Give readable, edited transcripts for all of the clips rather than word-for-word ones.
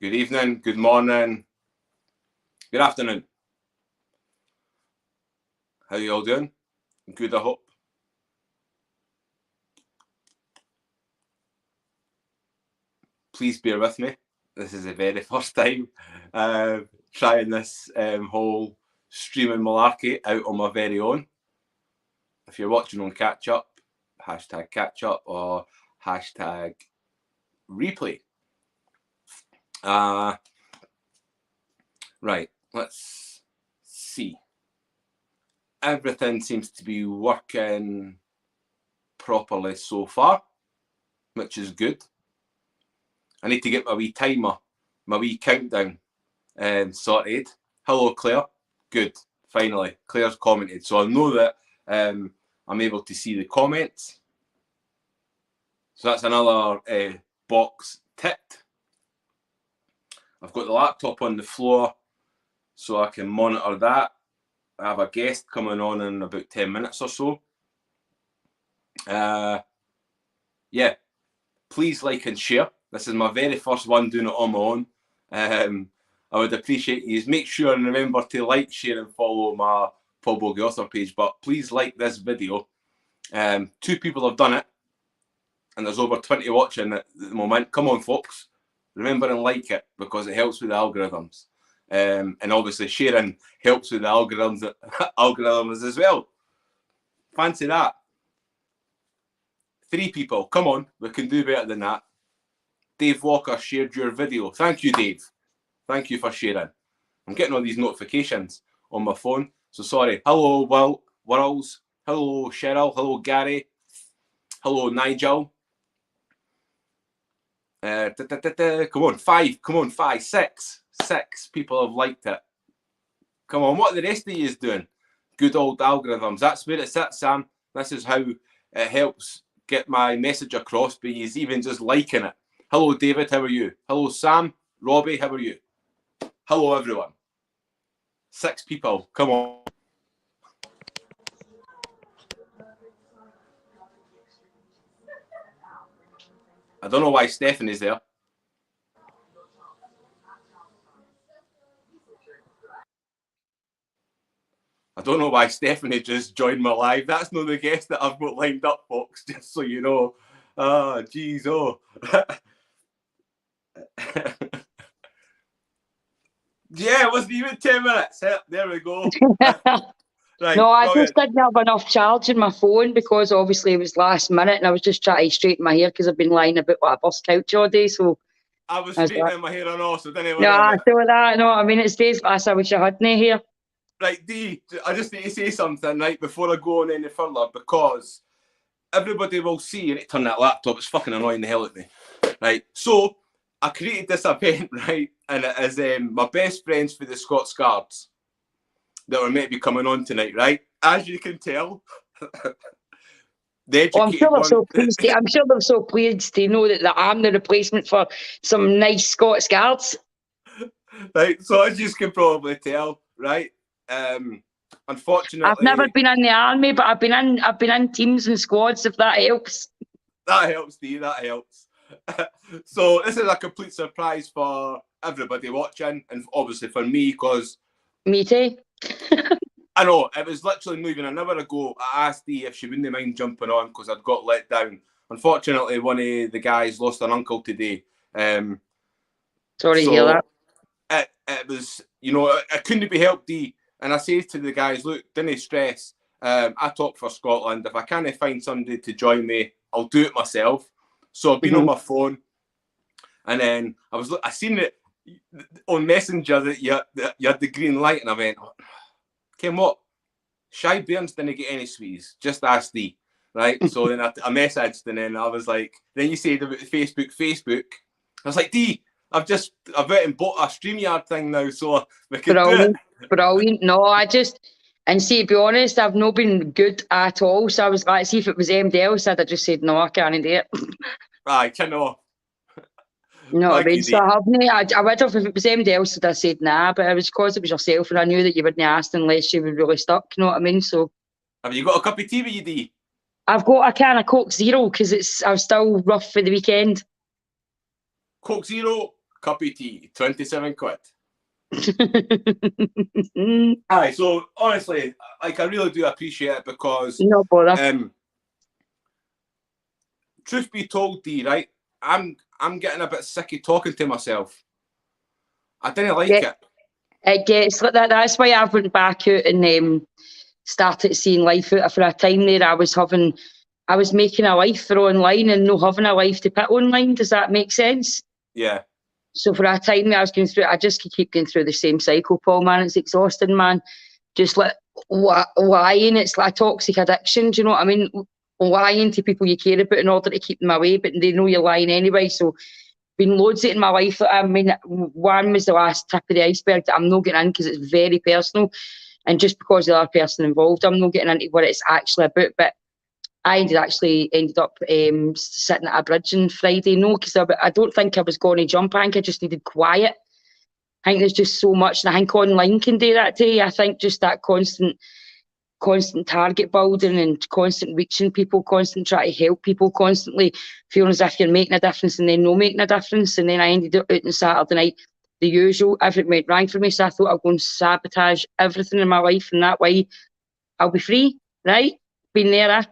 good evening, good morning, good afternoon. How you all doing? Good, I hope. Please bear with me. This is the very first time trying this whole streaming malarkey out on my very own. If you're watching on catch up or hashtag replay. Right, let's see. Everything seems to be working properly so far, which is good. I need to get my wee timer, my wee countdown sorted. Hello, Claire. Good. Finally, Claire's commented. So I know that I'm able to see the comments. So that's another box ticked. I've got the laptop on the floor so I can monitor that. I have a guest coming on in about 10 minutes or so. Yeah, please like and share. This is my very first one doing it on my own. I would appreciate you. Make sure and remember to like, share and follow my Paul Boggie author page. But please like this video. 2 people have done it. And there's over 20 watching at the moment. Come on, folks. Remember and like it because it helps with the algorithms. And obviously sharing helps with the algorithms as well. Fancy that. 3 people. Come on. We can do better than that. Dave Walker shared your video. Thank you, Dave. Thank you for sharing. I'm getting all these notifications on my phone. So sorry. Hello, Worrells. Hello, Cheryl. Hello, Gary. Hello, Nigel. Come on, 5. Come on, 5. 6. 6 people have liked it. Come on, what are the rest of you doing? Good old algorithms. That's where it sits, Sam. This is how it helps get my message across, but he's even just liking it. Hello, David. How are you? Hello, Sam. Robbie, how are you? Hello, everyone. 6 people. Come on. I don't know why Stephanie's there. I don't know why Stephanie just joined my live. That's not the guest that I've got lined up, folks, just so you know. Oh, geez, oh. Yeah, it wasn't even 10 minutes. There we go. Right, no, I just didn't have enough charge in my phone because obviously it was last minute and I was just trying to straighten my hair because I've been lying about like a bus couch all day. So I was straightening my hair and all, so didn't no, I do that. No, I mean, it's days like this. I wish I hadn't here. Right, Dee, I just need to say something, right, before I go on any further, because everybody will see, and turn that laptop, it's fucking annoying the hell out of me. Right, so I created this event, right, and it is my best friends for the Scots Guards that were meant to be coming on tonight, right? As you can tell, the educated I'm sure they're so pleased. I'm sure they're so pleased to know that I'm the replacement for some nice Scots Guards. Right, so as you can probably tell, right. Unfortunately, I've never been in the army, but I've been in teams and squads. If that helps. That helps, Dee. That helps. So this is a complete surprise for everybody watching, and obviously for me, because me too. I know it was literally moving an hour ago. I asked Dee if she wouldn't mind jumping on because I'd got let down. Unfortunately, one of the guys lost an uncle today. Sorry to hear that. It was, you know, it couldn't be helped, Dee. And I say to the guys, look, don't stress. I talk for Scotland. If I can't find somebody to join me, I'll do it myself. So I've been on my phone, and then I seen it on Messenger that you had the green light, and I went, Ken, what? Shy Bairns didn't get any sweeties. Just ask Dee, right? So then I messaged, and then I was like, then you said about Facebook. I was like, Dee, I've went and bought a StreamYard thing now, so we can do it. Brilliant. No, and see, to be honest, I've not been good at all. So I was like, see if it was anybody else, I'd have just said, no, I can't do it. I cannot. No, I mean, so I haven't. I would have, if it was anybody else, I'd have said nah, but it was because it was yourself, and I knew that you wouldn't ask unless you were really stuck, you know what I mean? So. Have you got a cup of tea with you, Dee? I've got a can of Coke Zero because I'm still rough for the weekend. Coke Zero, cup of tea, 27 quid. Aye, so honestly, like I really do appreciate it because no bother. Truth be told, Dee, right? I'm getting a bit sick of talking to myself. I didn't like it. It gets like that. That's why I went back out and started seeing life out. For a time there, I was making a life for online and not having a life to put online. Does that make sense? Yeah. So for a time I was going through, I just keep going through the same cycle, Paul, man. It's exhausting, man. Just like lying. It's like a toxic addiction. Do you know what I mean? Lying to people you care about in order to keep them away, but they know you're lying anyway. So been loads of it in my life. I mean, one was the last tip of the iceberg that I'm not getting in because it's very personal. And just because the other person involved, I'm not getting into what it's actually about. But I ended up sitting at a bridge on Friday. No, because I don't think I was going to jump. I think I just needed quiet. I think there's just so much. And I think online can do that too. I think just that constant target building and constant reaching people, constant trying to help people, constantly feeling as if you're making a difference and then no making a difference. And then I ended up out on Saturday night, the usual, everything went wrong for me. So I thought I'll go and sabotage everything in my life, and that way I'll be free, right? Been there.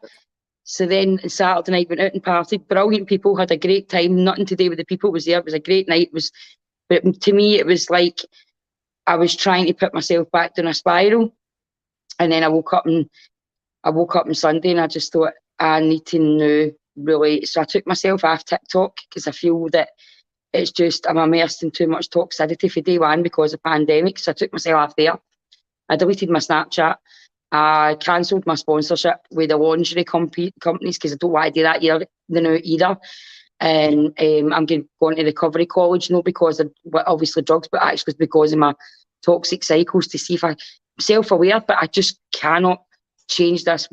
So then Saturday night went out and partied. Brilliant people, had a great time. Nothing to do with the people was there. It was a great night. But to me, it was like I was trying to put myself back down a spiral. And then I woke up on Sunday and I just thought, I need to know really. So I took myself off TikTok because I feel that it's just, I'm immersed in too much toxicity for day one because of pandemic. So I took myself off there. I deleted my Snapchat. I cancelled my sponsorship with the lingerie companies because I don't want to do that either. And I'm going to recovery college, not because of obviously drugs, but actually because of my toxic cycles, to see if I'm self-aware, but I just cannot change that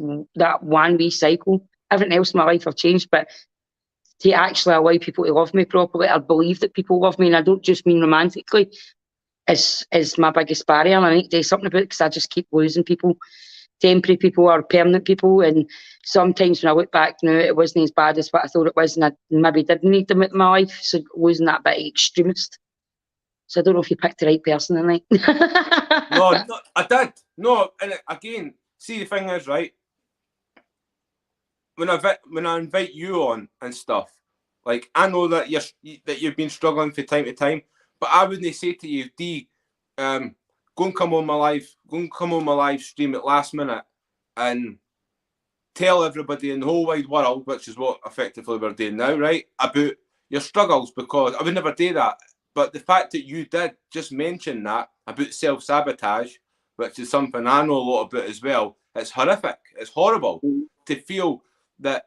one wee cycle. Everything else in my life I've changed, but to actually allow people to love me properly, I believe that people love me, and I don't just mean romantically, is my biggest barrier. And I need to do something about it because I just keep losing people, temporary people or permanent people. And sometimes when I look back now, it wasn't as bad as what I thought it was, and I maybe didn't need them in my life. So losing that bit of extremist. So I don't know if you picked the right person tonight. No, I did. No, and again, see, the thing is, right, when I invite you on and stuff, like, I know that you've been struggling from time to time, but I wouldn't say to you, Dee, go and come on my live stream at last minute and tell everybody in the whole wide world, which is what effectively we're doing now, right, about your struggles, because I would never do that. But the fact that you did just mention that about self-sabotage, which is something I know a lot about as well, it's horrific. It's horrible to feel that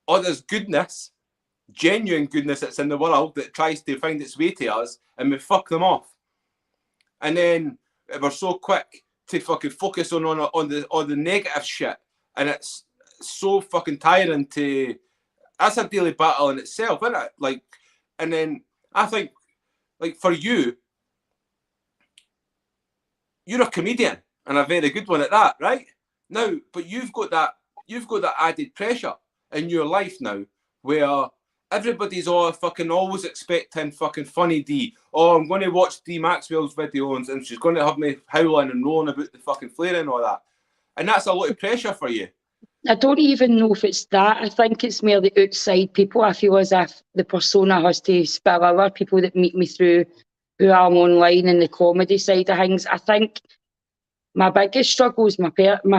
all this goodness, genuine goodness that's in the world that tries to find its way to us, and we fuck them off. And then we're so quick to fucking focus on the negative shit, and it's so fucking tiring to. That's a daily battle in itself, isn't it? Like, and then I think, like, for you, you're a comedian and a very good one at that, right? Now, but you've got that added pressure in your life now, where everybody's all fucking always expecting fucking funny Dee. Oh, I'm going to watch Dee Maxwell's videos and she's going to have me howling and rolling about the fucking flare and all that. And that's a lot of pressure for you. I don't even know if it's that. I think it's more the outside people. I feel as if the persona has to spill over, people that meet me through who I'm online and the comedy side of things. I think my biggest struggle is my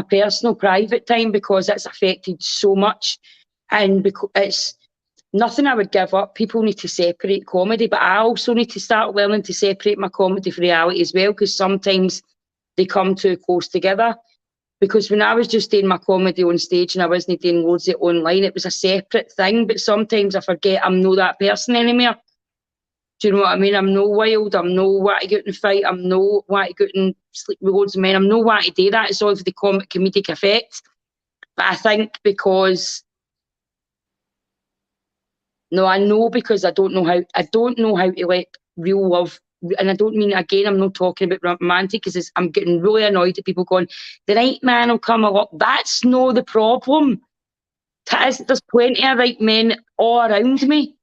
personal private time, because it's affected so much, and because it's nothing I would give up. People need to separate comedy, but I also need to start learning to separate my comedy from reality as well, because sometimes they come too close together. Because when I was just doing my comedy on stage and I wasn't doing loads of it online, it was a separate thing. But sometimes I forget I'm not that person anymore. Do you know what I mean? I'm no wild. I'm no want to go out and fight. I'm no want to go out and sleep with loads of men. I'm no want to do that. It's all for the comedic effect. But I think because... No, I know, because I don't know how to let real love, and I don't mean, again, I'm not talking about romantic, because I'm getting really annoyed at people going, the right man will come along. That's not the problem. There's plenty of right men all around me.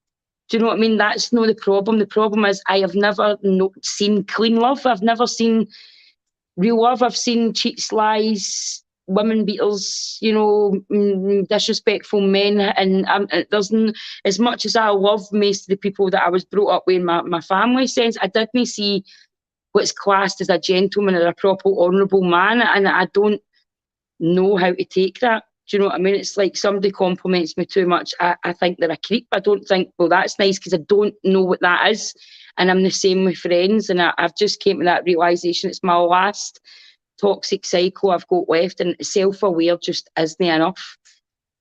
Do you know what I mean? That's not the problem. The problem is I have never seen clean love. I've never seen real love. I've seen cheats, lies, women beaters, you know, disrespectful men. And it doesn't, as much as I love most of the people that I was brought up with in my family sense, I didn't see what's classed as a gentleman or a proper honourable man. And I don't know how to take that. Do you know what I mean? It's like somebody compliments me too much, I think they're a creep. I don't think, well, that's nice, because I don't know what that is. And I'm the same with friends. And I've just came to that realisation. It's my last toxic cycle I've got left. And self-aware just isn't enough,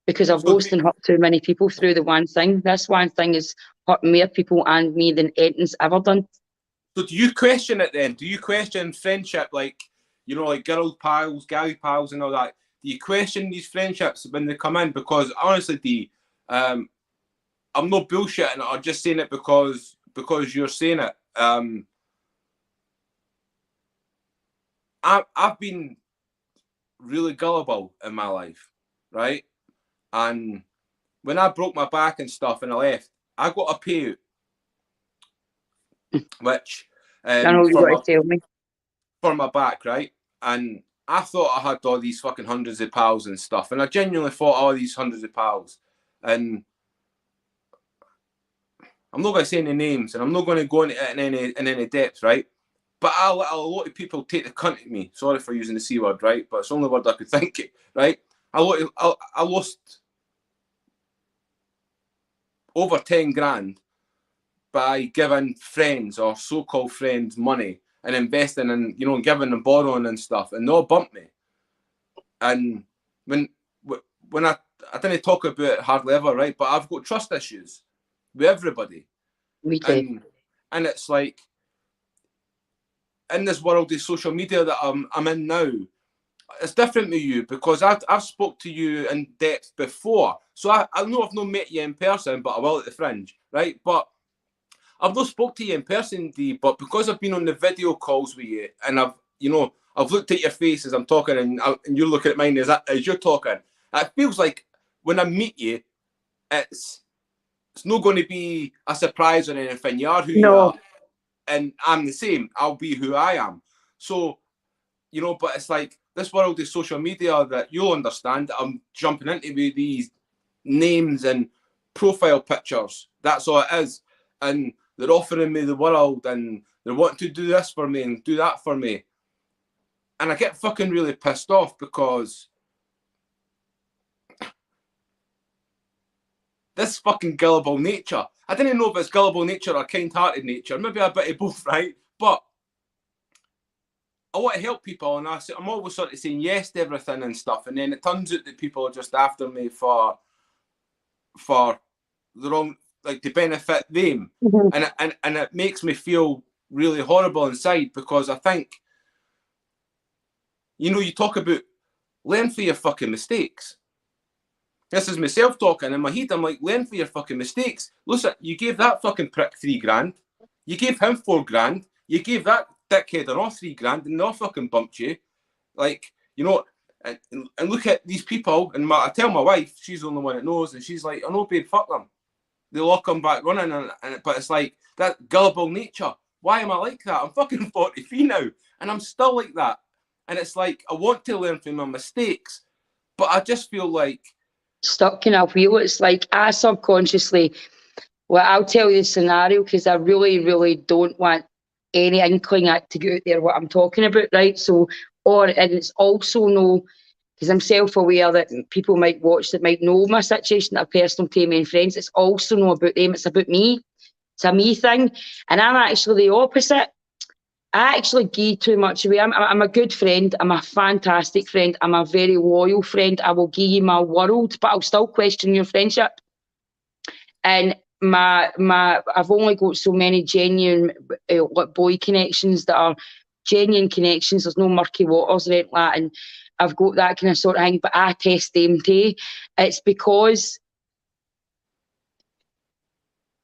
because I've lost and hurt too many people through the one thing. This one thing has hurt more people and me than anything's ever done. So do you question it then? Do you question friendship, like, you know, like girl pals, guy pals and all that? Do you question these friendships when they come in? Because honestly, Dee, I'm not bullshitting it. I'm just saying it because you're saying it. I've been really gullible in my life, right? And when I broke my back and stuff and I left, I got a payout, which I know you got to tell me. For my back, right? And I thought I had all these fucking hundreds of pals and stuff, and I genuinely thought all these hundreds of pals. And I'm not going to say any names, and I'm not going to go into it in any depth, right? But I let a lot of people take the cunt at me. Sorry for using the C word, right? But it's the only word I could think of, right? I lost over 10 grand by giving friends or so-called friends money and investing and, you know, giving and borrowing and stuff, and they'll bump me. And when I didn't talk about it hardly ever, right? But I've got trust issues with everybody. Me too. And it's like, in this world of social media that I'm in now, it's different with you, because I've spoke to you in depth before. So I know I've not met you in person, but I will at the Fringe, right? But I've not spoke to you in person, Dee, but because I've been on the video calls with you, and I've looked at your face as I'm talking, and you're looking at mine as you're talking, it feels like when I meet you, it's not going to be a surprise or anything. You are who you are, and I'm the same. I'll be who I am. So, you know, but it's like this world of social media that you'll understand that I'm jumping into with these names and profile pictures. That's all it is. And they're offering me the world, and they're wanting to do this for me and do that for me. And I get fucking really pissed off, because this fucking gullible nature. I didn't know if it's gullible nature or kind-hearted nature. Maybe a bit of both, right? But I want to help people, and I'm always sort of saying yes to everything and stuff. And then it turns out that people are just after me for the wrong, like, to benefit them. Mm-hmm. And it makes me feel really horrible inside, because I think, you know, you talk about learn from your fucking mistakes. This is myself talking. In my head, I'm like, learn from your fucking mistakes. Listen, you gave that fucking prick 3 grand. You gave him 4 grand. You gave that dickhead and all 3 grand, and they all fucking bumped you. Like, you know, and look at these people, and I tell my wife, she's the only one that knows, and she's like, I know, babe, fuck them. They'll all come back running, but it's like that gullible nature. Why am I like that? I'm fucking 43 now, and I'm still like that. And it's like, I want to learn from my mistakes, but I just feel like stuck in a wheel. It's like I subconsciously, well, I'll tell you the scenario, because I really, really don't want any inkling to get out there what I'm talking about, right? So, and it's also because I'm self-aware that people might watch that might know my situation, that are personal to me and friends. It's also not about them, it's about me. It's a me thing. And I'm actually the opposite. I actually give too much away. I'm a good friend. I'm a fantastic friend. I'm a very loyal friend. I will give you my world, but I'll still question your friendship. And I've only got so many genuine boy connections that are genuine connections. There's no murky waters or anything like that. And I've got that kind of sort of thing, but I test them too. It's because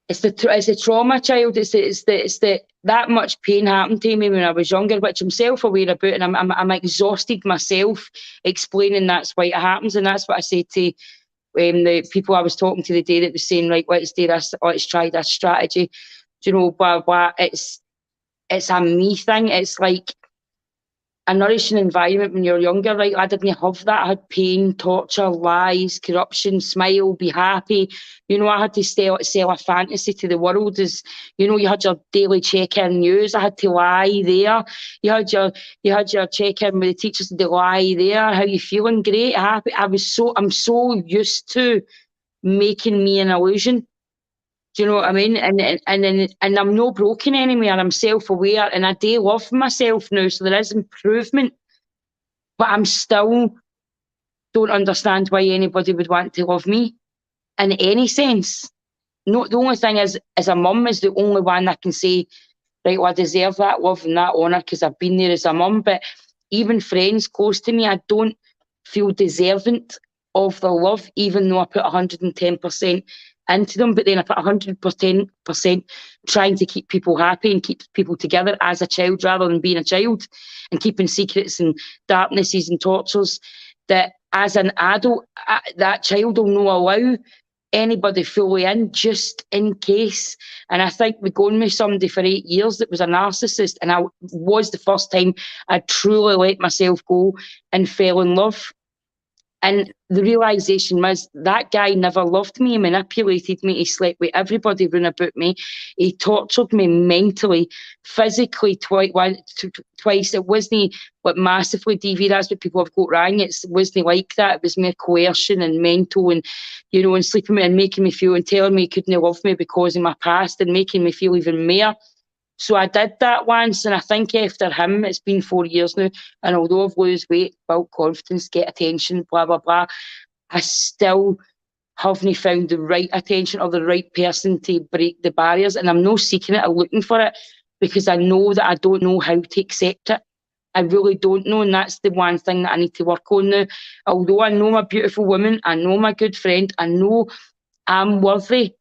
it's the trauma, child. It's the that much pain happened to me when I was younger, which I'm self-aware about, and I'm exhausted myself explaining that's why it happens, and that's what I say to The people I was talking to the day that was saying, right, let's do this, let's try this strategy, you know, blah, blah. It's a me thing. It's like a nourishing environment when you're younger, right? I didn't have that. I had pain, torture, lies, corruption, smile, be happy. You know, I had to sell a fantasy to the world. As you know, you had your daily check-in news. I had to lie there. You had your check-in with the teachers. The lie there. How you feeling? Great, happy. I'm so used to making me an illusion. Do you know what I mean? And I'm not broken anymore. I'm self-aware, and I do love myself now. So there is improvement, but I'm still don't understand why anybody would want to love me in any sense. No, the only thing is, as a mum, is the only one that can say, right, well, I deserve that love and that honour because I've been there as a mum. But even friends close to me, I don't feel deserving of the love, even though I put 110% into them. But then I put 100% trying to keep people happy and keep people together as a child rather than being a child, and keeping secrets and darknesses and tortures that as an adult, that child will not allow anybody fully in, just in case. And I think we going with somebody for 8 years that was a narcissist, and I was the first time I truly let myself go and fell in love. And the realisation was that guy never loved me. He manipulated me. He slept with everybody round about me. He tortured me mentally, physically twice. It wasn't like massively DV. That's what people have got wrong. It wasn't like that. It was mere coercion and mental, and you know, and sleeping me and making me feel and telling me he couldn't love me because of my past and making me feel even more. So I did that once, and I think after him, it's been 4 years now, and although I've lost weight, built confidence, get attention, blah, blah, blah, I still haven't found the right attention or the right person to break the barriers, and I'm not seeking it or looking for it because I know that I don't know how to accept it. I really don't know, and that's the one thing that I need to work on now. Although I know I'm a beautiful woman, I know I'm a good friend, I know I'm worthy,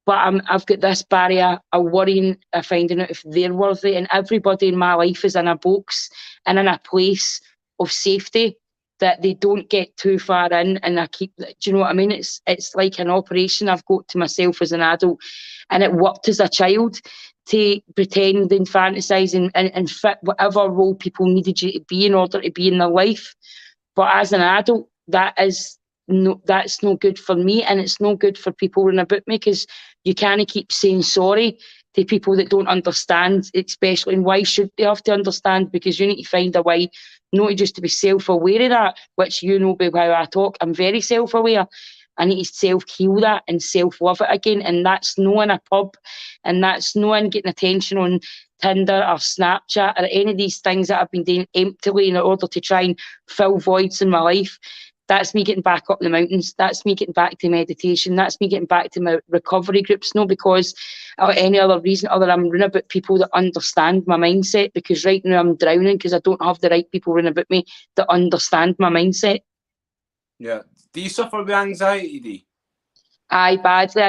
but I've got this barrier of worrying, of finding out if they're worthy. And everybody in my life is in a box and in a place of safety that they don't get too far in. And I keep, do you know what I mean? It's like an operation I've got to myself as an adult. And it worked as a child to pretend and fantasise and fit whatever role people needed you to be in order to be in their life. But as an adult, that's no good for me, and it's no good for people around about me, because you can't keep saying sorry to people that don't understand, especially, and why should they have to understand? Because you need to find a way not just to be self-aware of that, which you know by how I talk. I'm very self-aware. I need to self-heal that and self-love it again, and that's no in a pub, and that's no in getting attention on Tinder or Snapchat or any of these things that I've been doing emptily in order to try and fill voids in my life. That's me getting back up the mountains. That's me getting back to meditation. That's me getting back to my recovery groups. No, because or any other reason other than I'm running about people that understand my mindset. Because right now I'm drowning because I don't have the right people running about me that understand my mindset. Yeah. Do you suffer with anxiety, Dee? Aye, badly.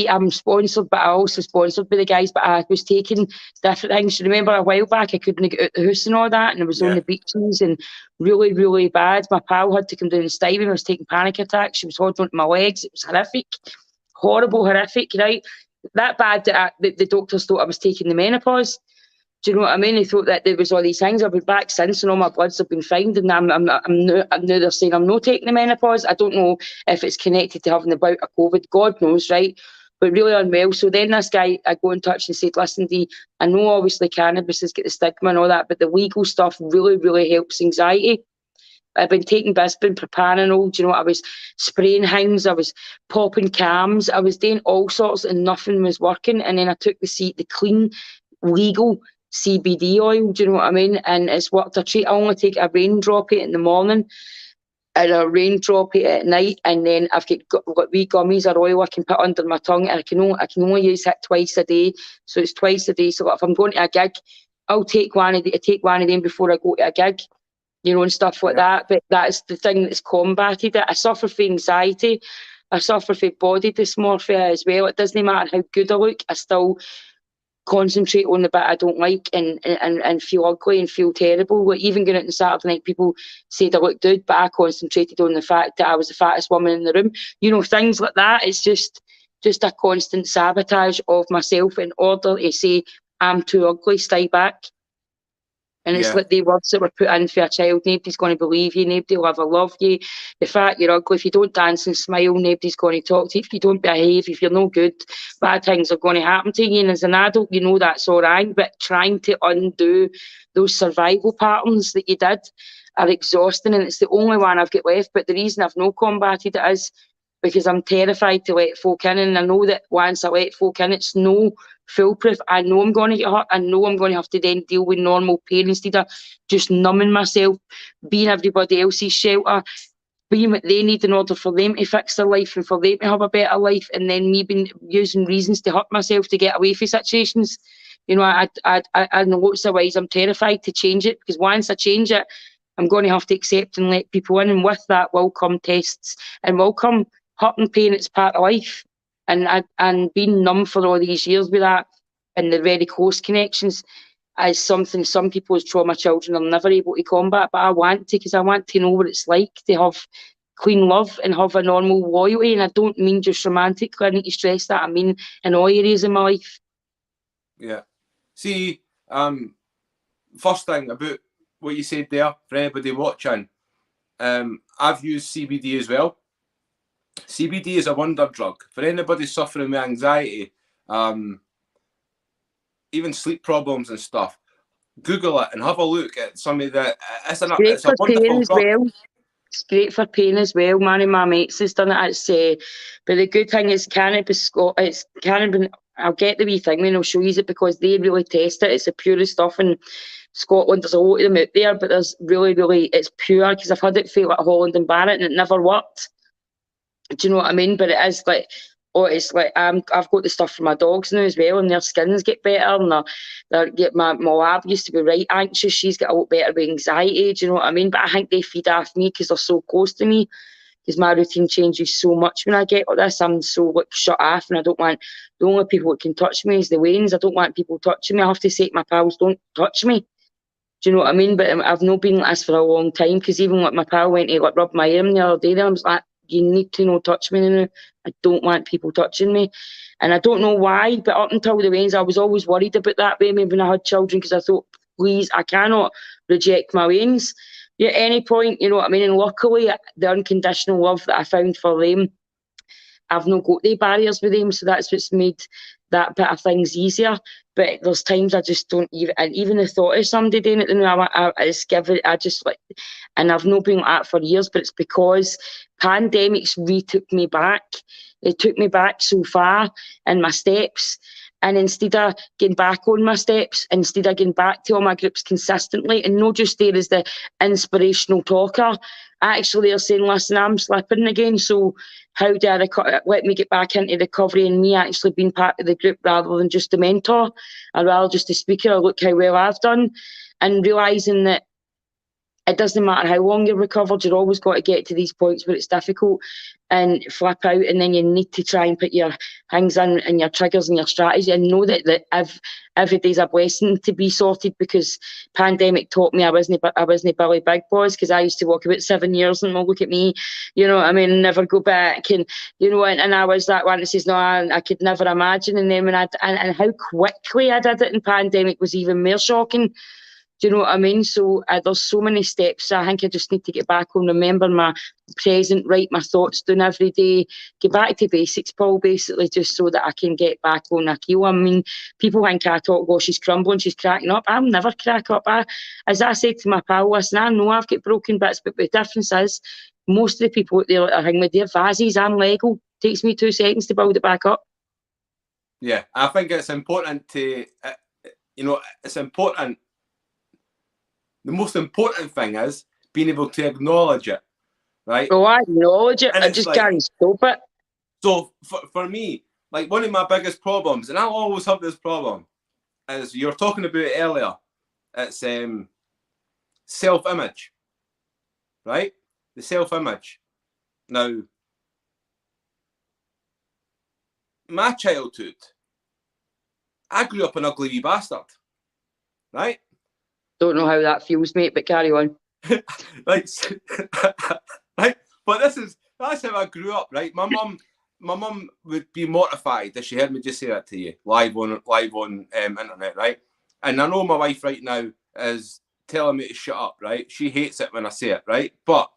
I'm sponsored, but I also sponsored by the guys, but I was taking different things. You remember a while back I couldn't get out the house and all that, and I was on the beaches and really, really bad. My pal had to come down and stay with me. I was taking panic attacks. She was holding onto my legs. It was horrific. Horrible, horrific, right? That bad that the doctors thought I was taking the menopause. Do you know what I mean? They thought that there was all these things. I've been back since, and all my bloods have been fine. And I'm now they're saying I'm not taking the menopause. I don't know if it's connected to having the bout of COVID. God knows, right? But really unwell. So then this guy, I go in touch and said, listen, Dee, I know obviously cannabis has got the stigma and all that, but the legal stuff really, really helps anxiety. I've been taking Bisbin, propanol, you know, I was spraying things, I was popping cams, I was doing all sorts and nothing was working. And then I took the clean, legal CBD oil, do you know what I mean? And it's worked a treat. I only take a raindrop in the morning and a raindrop at night, and then I've got wee gummies or oil I can put under my tongue, and I can only use it twice a day. So it's twice a day. So if I'm going to a gig, I'll take one of them before I go to a gig, you know, and stuff like that. But that's the thing that's combated it. I suffer from anxiety. I suffer from body dysmorphia as well. It doesn't matter how good I look, I still concentrate on the bit I don't like and feel ugly and feel terrible. Like, even going out on Saturday night, people said I looked good, but I concentrated on the fact that I was the fattest woman in the room. You know, things like that. It's just a constant sabotage of myself in order to say I'm too ugly, stay back. And it's like the words that were put in for a child. Nobody's going to believe you. Nobody will ever love you. The fact you're ugly, if you don't dance and smile, nobody's going to talk to you. If you don't behave, if you're no good, bad things are going to happen to you. And as an adult, you know that's all right. But trying to undo those survival patterns that you did are exhausting. And it's the only one I've got left. But the reason I've not combated it is because I'm terrified to let folk in. And I know that once I let folk in, it's no foolproof. I know I'm going to get hurt. I know I'm going to have to then deal with normal pain instead of just numbing myself, being everybody else's shelter, being what they need in order for them to fix their life and for them to have a better life, and then me being using reasons to hurt myself to get away from situations. You know, I know lots of ways I'm terrified to change it, because once I change it, I'm going to have to accept and let people in, and with that will come tests and will come hurt and pain. It's part of life. And being numb for all these years with that and the very close connections is something some people's trauma children are never able to combat. But I want to, because I want to know what it's like to have clean love and have a normal loyalty. And I don't mean just romantically. I need to stress that. I mean in all areas of my life. Yeah. See, first thing about what you said there, for anybody watching, I've used CBD as well. CBD is a wonder drug for anybody suffering with anxiety, even sleep problems and stuff. Google it and have a look at some of the. It's a wonderful drug. Well. It's great for pain as well. One of my mates has done it. But the good thing is cannabis. It's cannabis. I'll get the wee thing and I'll show you it, because they really test it. It's the purest stuff in Scotland. There's a lot of them out there, but there's really, it's pure, because I've had it fail at Holland and Barrett and it never worked. Do you know what I mean? But it is like, it's like I've got the stuff for my dogs now as well, and their skins get better. And my lab used to be right anxious. She's got a lot better with anxiety. Do you know what I mean? But I think they feed off me because they're so close to me. Because my routine changes so much when I get like this. I'm so like shut off, and I don't want, the only people that can touch me is the Waynes. I don't want people touching me. I have to say to my pals, don't touch me. Do you know what I mean? But I've not been like this for a long time, because even like my pal went to like rub my arm the other day, and I was like, you need to not touch me now. I don't want people touching me. And I don't know why, but up until the Waynes, I was always worried about that with me when I had children, because I thought, please, I cannot reject my Waynes at any point, you know what I mean? And luckily, the unconditional love that I found for them, I've not got the barriers with them, so that's what's made that bit of things easier. But there's times I just don't even the thought of somebody doing it, I just like, and I've not been like that for years, but it's because pandemics retook me back. It took me back so far in my steps. And instead of getting back on my steps, instead of getting back to all my groups consistently, and not just there as the inspirational talker, actually they're saying, listen, I'm slipping again. So how do I let me get back into recovery, and me actually being part of the group rather than just a mentor, or rather just a speaker, or look how well I've done, and realising that it doesn't matter how long you're recovered, you're always got to get to these points where it's difficult and flip out, and then you need to try and put your things in and your triggers and your strategy, and know that every day's a blessing to be sorted, because pandemic taught me I wasn't Billy Big Boys, because I used to walk about 7 years and look at me, you know what I mean, never go back, and you know, and I was that one that says, no, I could never imagine, and then and how quickly I did it in pandemic was even more shocking. Do you know what I mean? So there's so many steps. I think I just need to get back on, remember my present, write my thoughts down every day, get back to basics, Paul, basically, just so that I can get back on a keel. I mean, people think I talk, well, she's crumbling, she's cracking up. I'll never crack up. As I said to my pal, listen, I know I've got broken bits, but the difference is most of the people out there are hanging with their vases. I'm Lego. It takes me 2 seconds to build it back up. Yeah, I think it's important to, it's important. The most important thing is being able to acknowledge it, right? Oh, I acknowledge it. I just can't stop it. So for me, like one of my biggest problems, and I'll always have this problem, is you were talking about it earlier. It's self-image, right? The self-image. Now, my childhood, I grew up an ugly wee bastard, right? Don't know how that feels, mate, but carry on. Right, right. But that's how I grew up, right? My mum would be mortified if she heard me just say that to you live on internet, right? And I know my wife right now is telling me to shut up, right? She hates it when I say it, right? But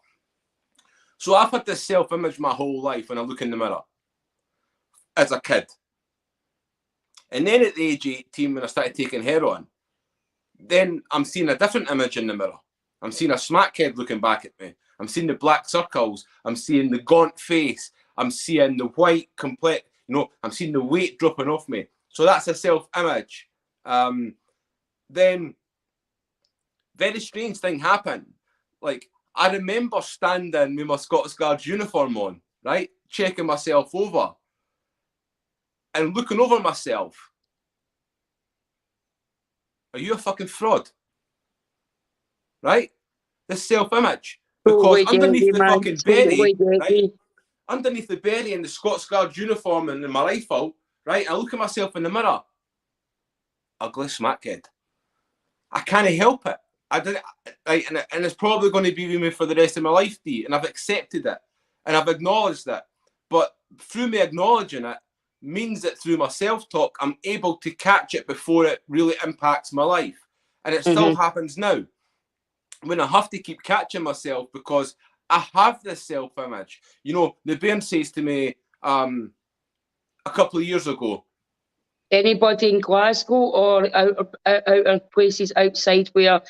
so I've had this self-image my whole life when I look in the mirror as a kid. And then at the age of 18, when I started taking heroin, then I'm seeing a different image in the mirror. I'm seeing a smackhead looking back at me. I'm seeing the black circles. I'm seeing the gaunt face. I'm seeing the white complete, I'm seeing the weight dropping off me. So that's a self-image. Then very strange thing happened. Like, I remember standing with my Scots Guards uniform on, right? Checking myself over and looking over myself. Are you a fucking fraud? Right? This self-image. Because underneath the fucking berry, right? Underneath the berry and the Scots Guards uniform and my rifle, right? I look at myself in the mirror. Ugly smackhead. I can't help it. I did, right? And it's probably going to be with me for the rest of my life, Dee. And I've accepted it. And I've acknowledged it. But through me acknowledging it means that through my self-talk, I'm able to catch it before it really impacts my life. And it still happens now. When I have to keep catching myself because I have this self-image. The Bairn says to me a couple of years ago. Anybody in Glasgow or out of places outside where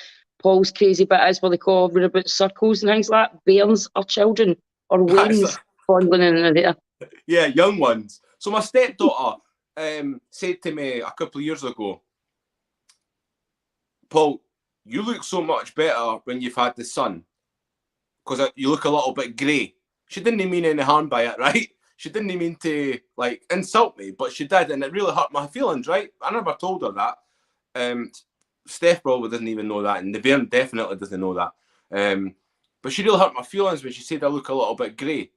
Paul's crazy bit is, where they call about circles and things like that, bairns are children or wains fondling in there. Yeah, young ones. So my stepdaughter said to me a couple of years ago, Paul, you look so much better when you've had the sun because you look a little bit grey. She didn't mean any harm by it, right? She didn't mean to insult me, but she did, and it really hurt my feelings, right? I never told her that. Steph probably doesn't even know that, and the Bairn definitely doesn't know that. But she really hurt my feelings when she said I look a little bit grey.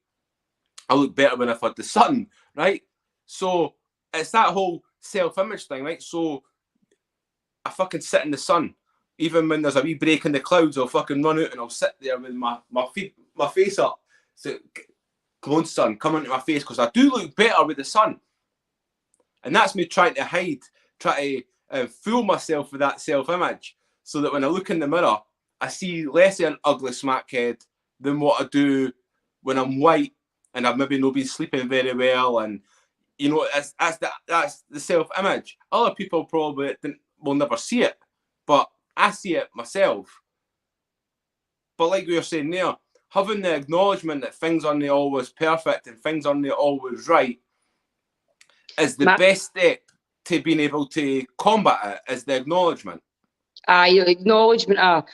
I look better when I've had the sun, right? So it's that whole self-image thing, right? So I fucking sit in the sun. Even when there's a wee break in the clouds, I'll fucking run out and I'll sit there with my face up. So, come on, sun, come into my face, because I do look better with the sun. And that's me trying to hide, try to fool myself with that self-image, so that when I look in the mirror, I see less of an ugly smackhead than what I do when I'm white and I've maybe not been sleeping very well. And, that's the self-image. Other people probably will never see it, but I see it myself. But like we were saying there, having the acknowledgement that things aren't always perfect and things aren't always right is the best step to being able to combat it, is the acknowledgement. Acknowledgement of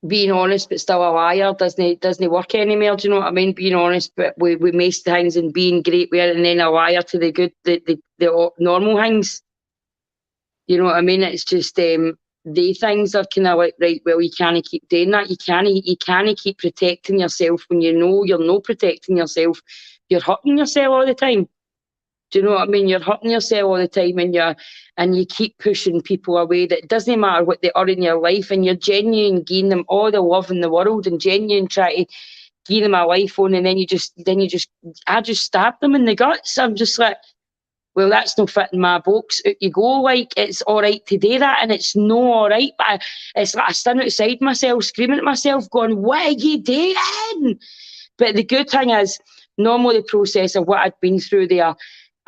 being honest but still a liar doesn't work anymore. Do you know what I mean? Being honest but with most things and being great with it, and then a liar to the good, the normal things. You know what I mean? It's just the things are kind of like, right, well, you can't keep doing that. You can't keep protecting yourself when you know you're not protecting yourself. You're hurting yourself all the time. Do you know what I mean? You're hurting yourself all the time, and you keep pushing people away. That doesn't matter what they are in your life, and you're genuine, giving them all the love in the world, and genuine try to give them a life on, and I just stab them in the guts. I'm just like, well, that's not fitting my box. Out you go, like, it's all right to do that, and it's no all right. But it's like I stand outside myself, screaming at myself, going, what are you doing? But the good thing is, normally the process of what I'd been through there,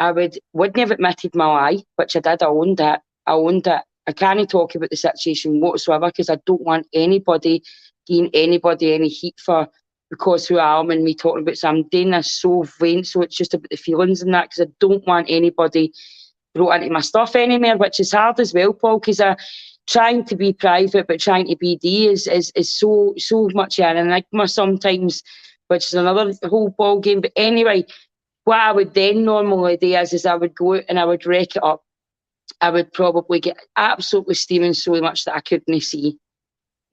I wouldn't have admitted my lie, which I did. I owned it. I can't talk about the situation whatsoever because I don't want anybody giving anybody any heat for because who I am and me talking about. So I'm doing this so vain, so it's just about the feelings and that, because I don't want anybody brought into my stuff anymore, which is hard as well, Paul, because trying to be private but trying to be D is so much an enigma sometimes, which is another whole ball game. But anyway, what I would then normally do is I would go out and I would wreck it up. I would probably get absolutely steaming so much that I couldn't see.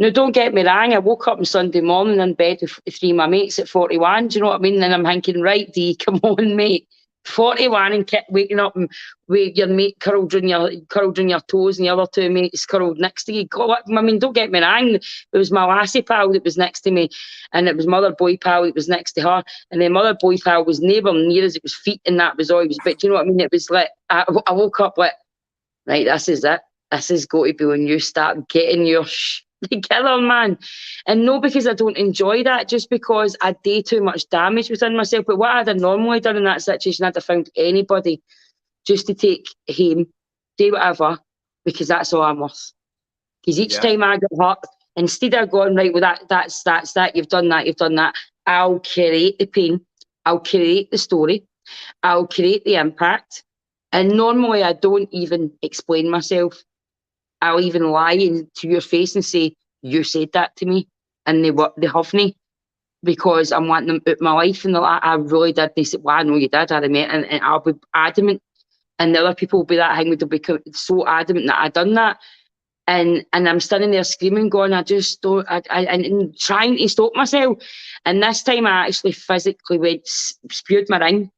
Now, don't get me wrong, I woke up on Sunday morning in bed with three of my mates at 41, do you know what I mean? And I'm thinking, right, Dee, come on, mate, 41 and waking up and with your mate curled on your toes and the other two mates curled next to you. God, I mean, don't get me wrong. It was my lassie pal that was next to me, and it was my other boy pal that was next to her, and then my other boy pal was neighbour near us. It was feet, and that was all it was. But you know what I mean? It was like I woke up like, right, this is it. This is going to be when you start getting your together, man. And no, because I don't enjoy that, just because I do too much damage within myself. But what I'd have normally done in that situation, I'd have found anybody just to take home, do whatever, because that's all I'm worth. Because each time I get hurt, instead of going, right, well, that's that, you've done that, I'll create the pain, I'll create the story, I'll create the impact. And normally I don't even explain myself. I'll even lie into your face and say, you said that to me. And they huff me because I'm wanting them out of my life. And they're like, I really did. And they said, well, I know you did, I admit. And I'll be adamant. And the other people will be that thing, they'll be so adamant that I done that. And I'm standing there screaming, going, I just don't, and trying to stop myself. And this time I actually physically spewed my ring.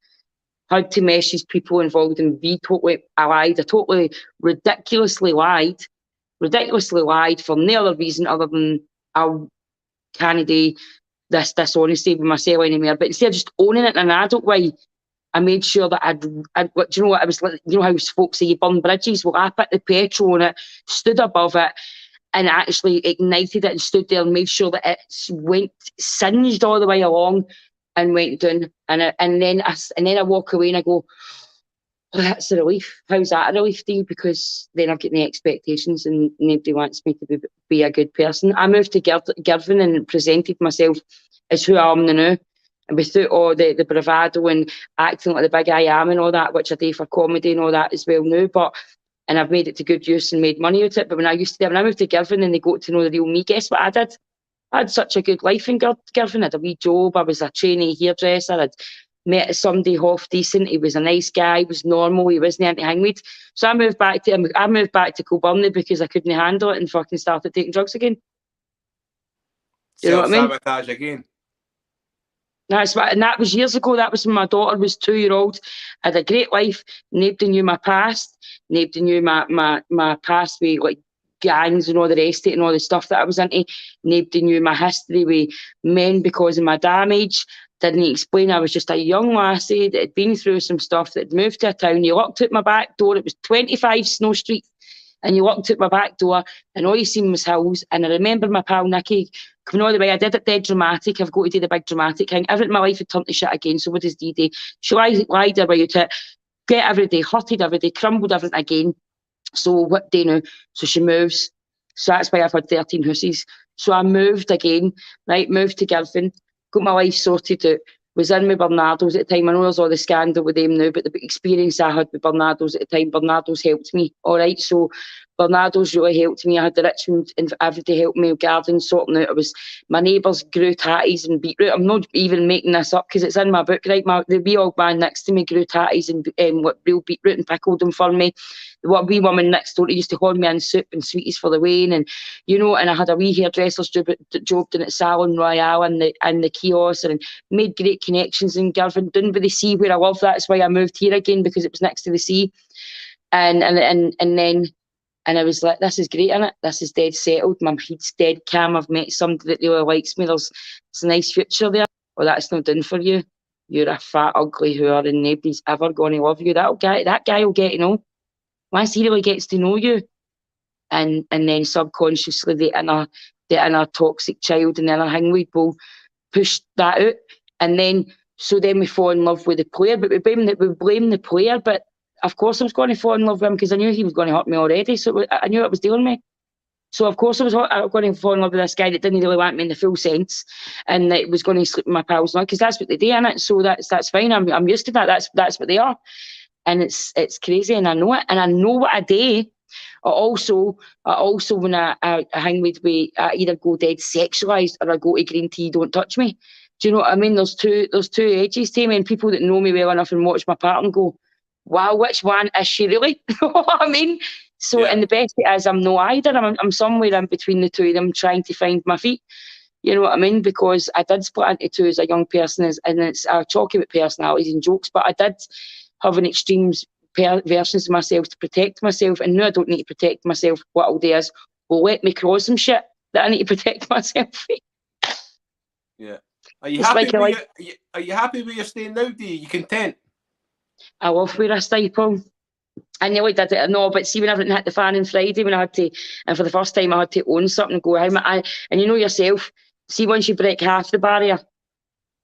Had to message people involved and I lied. I totally ridiculously lied for no other reason other than I can't do this dishonesty with myself anymore. But instead of just owning it in an adult way, I made sure that I'd do you know what, I was like, you know how folks say you burn bridges? Well, I put the petrol on it, stood above it, and actually ignited it and stood there and made sure that it went singed all the way along and went down. And then I walk away and I go, oh, that's a relief. How's that a relief to you? Because then I've got the expectations and nobody wants me to be a good person. I moved to Girvan and presented myself as who I am now. And without all the bravado and acting like the big I am and all that, which I do for comedy and all that as well now. And I've made it to good use and made money out of it. But when I moved to Girvan and they got to know the real me, guess what I did? I had such a good life in Girvan. I had a wee job. I was a trainee hairdresser. I'd met somebody half decent. He was a nice guy. He was normal. He wasn't anything to hang with. So I moved back to Kilburn because I couldn't handle it and fucking started taking drugs again. Do you know what I mean? Self-sabotage again. And that was years ago. That was when my daughter was 2-year-old. I had a great life. Nobody knew my past. Nobody knew my past with like gangs and all the rest of it and all the stuff that I was into. Nobody knew my history with men because of my damage. Didn't explain. I was just a young lassie that had been through some stuff, that had moved to a town. You looked at my back door. It was 25 Snow Street. And you looked at my back door and all you seen was hills. And I remember my pal Nicky coming all the way. I did it dead dramatic. I've got to do the big dramatic thing. Everything in my life had turned to shit again. So what does Dee do? She lied about it. Get every day, hurted every day, crumbled everything again. So what do you know? So she moves. So that's why I've had 13 houses. So I moved again, right? Moved to Girvan, got my life sorted out. Was in with Bernardo's at the time. I know there's all the scandal with them now, but the experience I had with Bernardo's at the time, Bernardo's helped me. All right, so Bernardo's really helped me. I had the Richmond and everybody helped me with gardens, sorting out. My neighbours grew tatties and beetroot. I'm not even making this up because it's in my book, right? The wee old man next to me grew tatties and real beetroot and pickled them for me. The wee woman next door used to hold me in soup and sweeties for the rain, and and I had a wee hairdresser's job in at Salon Royale and the kiosk, and made great connections in Girvan, down by the sea where I love. That's why I moved here again, because it was next to the sea. And I was like, this is great, innit? This is dead settled. My head's dead calm. I've met somebody that really likes me. There's a nice future there. Well, that's not done for you. You're a fat, ugly whore and nobody's ever going to love you. That guy will get to know. Once he really gets to know you, and then subconsciously the inner toxic child and the inner hangweed will push that out. And then we fall in love with the player, but we blame the player. But of course I was going to fall in love with him because I knew he was going to hurt me already. So I knew it was dealing with me. So of course I was going to fall in love with this guy that didn't really want me in the full sense, and that was going to sleep with my pals, because that's what they do, innit? So that's fine. I'm used to that. That's what they are, and it's crazy, and I know it, and I know what I do. I also when I hang with, I either go dead sexualised or I go to green tea, don't touch me. Do you know what I mean? There's two edges to me, and people that know me well enough and watch my pattern go, wow, which one is she really? You know what I mean? So, yeah. And the best bit is I'm no either. I'm somewhere in between the two of them, trying to find my feet. You know what I mean? Because I did split into two as a young person, and it's talking about personalities and jokes, but I did having extremes versions of myself to protect myself, and now I don't need to protect myself. What I'll do is, well, let me cross some shit that I need to protect myself. Yeah. Are you happy with your staying now, Dee? Are you content? I love where I stay, Paul. I nearly did it, no, but see when everything hit the fan on Friday, when I had to, and for the first time I had to own something and go, and you know yourself, see once you break half the barrier,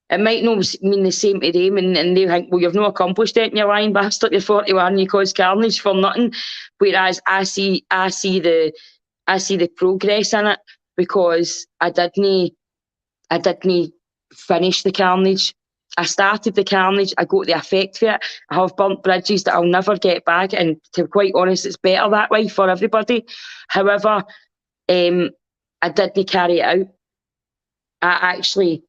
it might not mean the same to them, and they think, well, you've not accomplished it, and you're lying bastard, you're 41, you cause carnage for nothing. Whereas I see the progress in it, because I didn't finish the carnage. I started the carnage, I got the effect for it. I have burnt bridges that I'll never get back, and to be quite honest, it's better that way for everybody. However, I didn't carry it out. I actually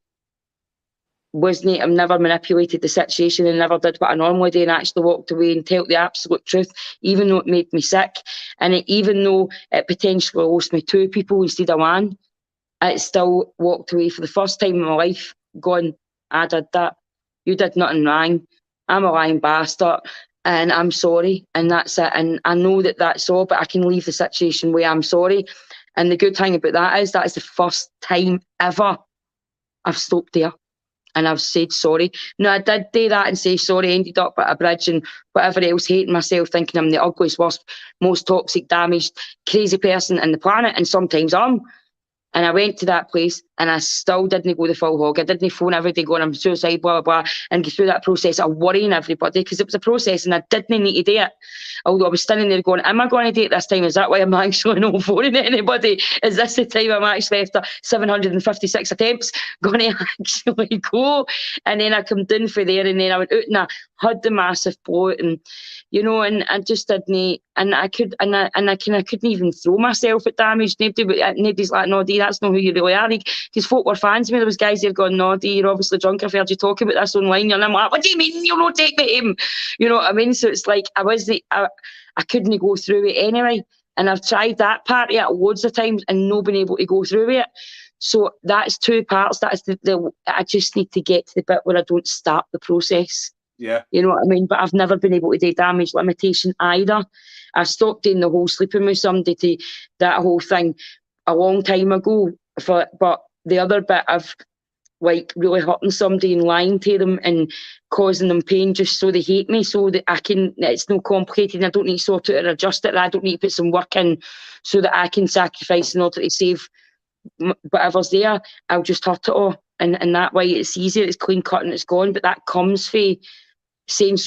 I've never manipulated the situation and never did what I normally do, and actually walked away and told the absolute truth, even though it made me sick, and even though it potentially lost me 2 people instead of 1. I still walked away for the first time in my life going, I did that. You did nothing wrong. I'm a lying bastard and I'm sorry, and that's it. And I know that that's all, but I can leave the situation where I'm sorry. And the good thing about that is the first time ever I've stopped there and I've said sorry. Now, I did do that and say sorry, ended up at a bridge and whatever else, hating myself, thinking I'm the ugliest, worst, most toxic, damaged, crazy person on the planet, and sometimes I'm. And I went to that place and I still didn't go the full hog. I didn't phone every day going, I'm suicide, blah, blah, blah, and go through that process of worrying everybody, because it was a process and I didn't need to do it. Although I was standing there going, am I going to do it this time? Is that why I'm actually not phoning anybody? Is this the time I'm actually, after 756 attempts, going to actually go? And then I come down for there, and then I went out and I had the massive bloat, and you know, and I just didn't, and I couldn't even throw myself at damage. Nobody's like, no, Dee, that's not who you really are. Because folk were fans of me. There was guys there going, no, Dee, you're obviously drunk. I've heard you talk about this online. And I'm like, what do you mean you'll not take me to him? You know what I mean? So it's like, I couldn't go through it anyway. And I've tried that part of it loads of times and not been able to go through it. So that's 2 parts. That's I just need to get to the bit where I don't start the process. Yeah. You know what I mean? But I've never been able to do damage limitation either. I stopped doing the whole sleeping with somebody to that whole thing a long time ago. But the other bit of like really hurting somebody and lying to them and causing them pain just so they hate me, so that it's no complicated and I don't need to sort it or adjust it. I don't need to put some work in so that I can sacrifice in order to save whatever's there. I'll just hurt it all. And that way it's easier, it's clean cut and it's gone. But that comes from saying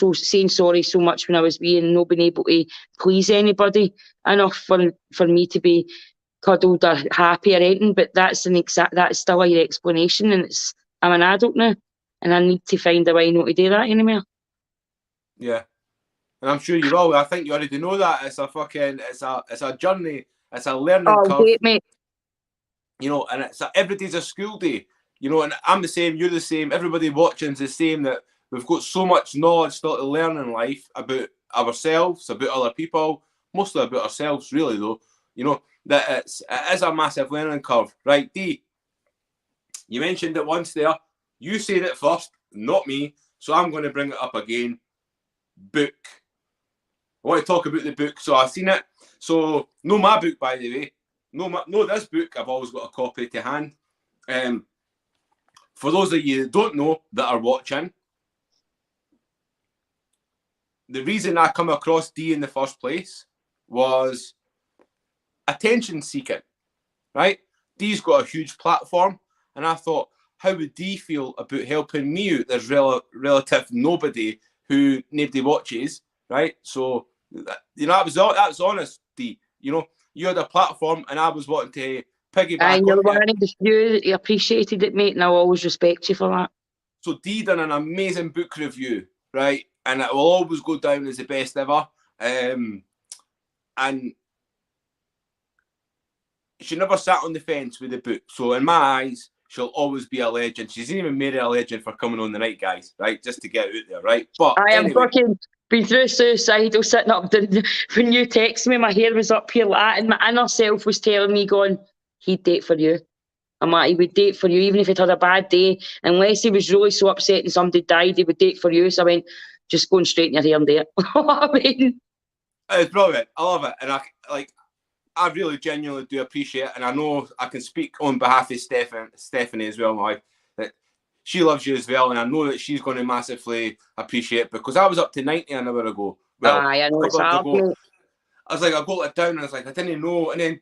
sorry so much when I was wee and not being able to please anybody enough for me to be cuddled or happy or anything. But that's still your explanation, and I'm an adult now and I need to find a way not to do that anymore. Yeah. And I'm sure you will. I think you already know that. It's a journey, it's a learning curve. Mate. You know, and every day's a school day. You know, and I'm the same, you're the same, everybody watching's the same, that we've got so much knowledge still to learn in life about ourselves, about other people, mostly about ourselves, really, though. You know, that it is a massive learning curve. Right, Dee, you mentioned it once there. You said it first, not me, so I'm going to bring it up again. Book. I want to talk about the book. So I've seen it. So, no my book, by the way. No this book. I've always got a copy to hand. For those of you that don't know, that are watching, the reason I come across Dee in the first place was attention seeking, right? Dee's got a huge platform, and I thought, how would Dee feel about helping me out? There's relative nobody who nobody watches, right? So, you know, that was honest, Dee. You know, you had a platform, and I was wanting to piggyback on it. You appreciated it, mate, and I'll always respect you for that. So Dee done an amazing book review, right? And it will always go down as the best ever. And she never sat on the fence with the book. So in my eyes, she'll always be a legend. She's even made her a legend for coming on the night, guys, right? Just to get out there, right? But I am fucking been through suicidal, sitting up. When you texted me, my hair was up here like that, and my inner self was telling me, going, he'd date for you. I'm like, he would date for you, even if he'd had a bad day. Unless he was really so upset and somebody died, he would date for you. So I went, just going straight in your hair and there. I mean, it's brilliant. I love it, and I really genuinely do appreciate it, and I know I can speak on behalf of Stephanie as well, my wife, that she loves you as well, and I know that she's going to massively appreciate it, because I was up to 90 an hour ago. Well, I know it's hard, mate. I was like, I got it down, and I was like, I didn't know, and then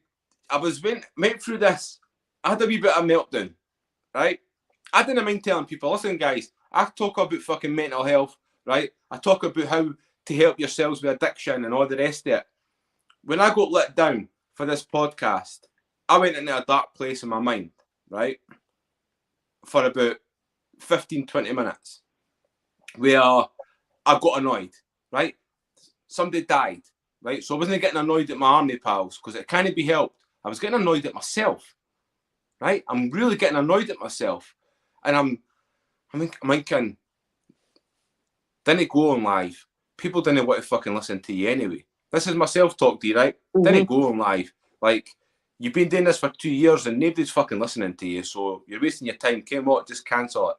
I was went through this. I had a wee bit of meltdown, right? I didn't mind telling people, listen, guys, I talk about fucking mental health, right? I talk about how to help yourselves with addiction and all the rest of it. When I got let down for this podcast, I went into a dark place in my mind, right? For about 15, 20 minutes, where I got annoyed, right? Somebody died, right? So I wasn't getting annoyed at my army pals, because it can't be helped. I was getting annoyed at myself, right? I'm really getting annoyed at myself. And I'm thinking, didn't go on live. People didn't want to fucking listen to you anyway. This is my self-talk, Dee, right? Mm-hmm. Didn't go on live. Like, you've been doing this for 2 years and nobody's fucking listening to you, so you're wasting your time. Came what? Just cancel it.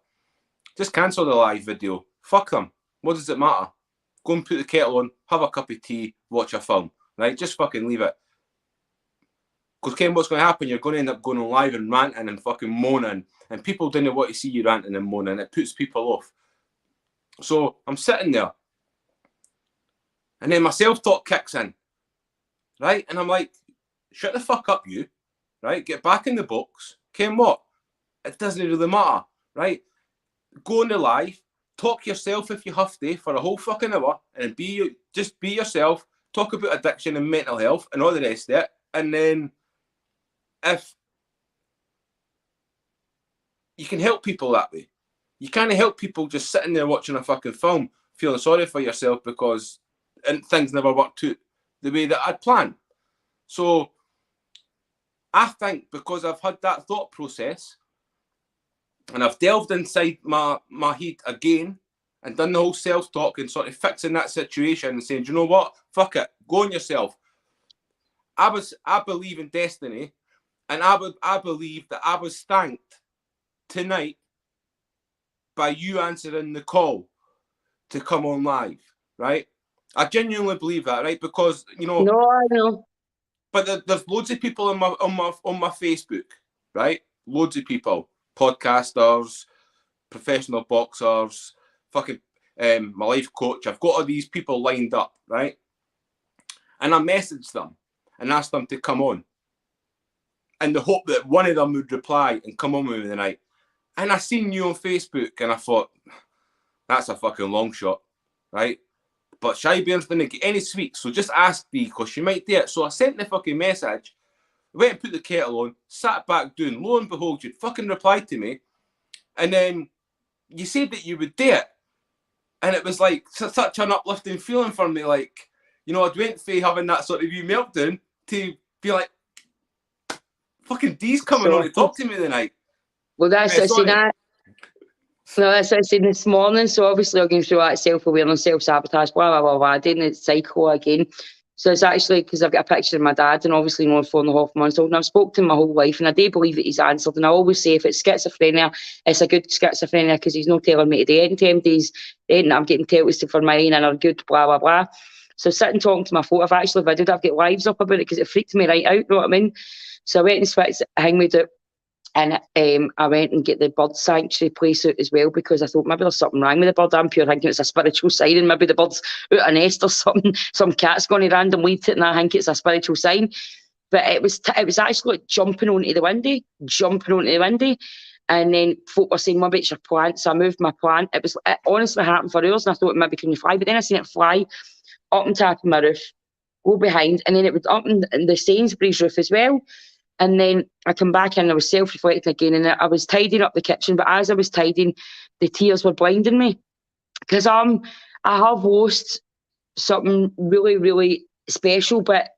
Just cancel the live video. Fuck them. What does it matter? Go and put the kettle on, have a cup of tea, watch a film, right? Just fucking leave it. Because, Ken, what's going to happen? You're going to end up going on live and ranting and fucking moaning, and people didn't want to see you ranting and moaning. It puts people off. So I'm sitting there, and then my self-talk kicks in, right? And I'm like, shut the fuck up, you, right? Get back in the box. Ken, what? It doesn't really matter, right? Go on the live, talk yourself if you have to for a whole fucking hour, and just be yourself, talk about addiction and mental health and all the rest of it, and then if you can help people that way. You can't help people just sitting there watching a fucking film, feeling sorry for yourself because things never worked out the way that I'd planned. So I think because I've had that thought process and I've delved inside my head again and done the whole self-talk and sort of fixing that situation and saying, do you know what? Fuck it. Go on yourself. I believe in destiny, and I believe that I was thanked tonight by you answering the call to come on live, right? I genuinely believe that, right? Because, you know... No, I know. But there's loads of people on my Facebook, right? Loads of people. Podcasters, professional boxers, fucking my life coach. I've got all these people lined up, right? And I messaged them and asked them to come on, in the hope that one of them would reply and come on with me tonight. And I seen you on Facebook and I thought, that's a fucking long shot, right? But Shy Bairns didn't get any sweets, so just ask Dee, because she might do it. So I sent the fucking message, went and put the kettle on, sat back down. Lo and behold, you'd fucking replied to me. And then you said that you would do it. And it was like such an uplifting feeling for me. Like, you know, I'd went from having that sort of wee meltdown to be like, fucking Dee's coming on to talk to me tonight. Well, that's what I said. No, that's what I said this morning. So obviously I'm going through that self-awareness, self-sabotage, blah, blah, blah, blah, doing the cycle again. So it's actually because I've got a picture of my dad and obviously, you know, 4.5 months old. And I've spoken to him my whole life and I do believe that he's answered. And I always say if it's schizophrenia, it's a good schizophrenia because he's not telling me to do anything. I'm getting telltales for mine and are good, blah, blah, blah. So sitting talking to my phone, I've actually videoed, I've got lives up about it because it freaked me right out, you know what I mean? So I went and switched Hangwood out. And I went and get the bird sanctuary place out as well because I thought maybe there's something wrong with the bird. I'm pure thinking it's a spiritual sign and maybe the bird's out a nest or something. Some cat's going to randomly eat it and I think it's a spiritual sign. But it was actually like jumping onto the window. And then folk were saying, maybe it's your plant. So I moved my plant. It honestly happened for hours and I thought maybe can you fly? But then I seen it fly up on top of my roof, go behind, and then it was up in the Sainsbury's roof as well. And then I come back and I was self-reflecting again and I was tidying up the kitchen. But as I was tidying, the tears were blinding me. Because I have lost something really, really special. But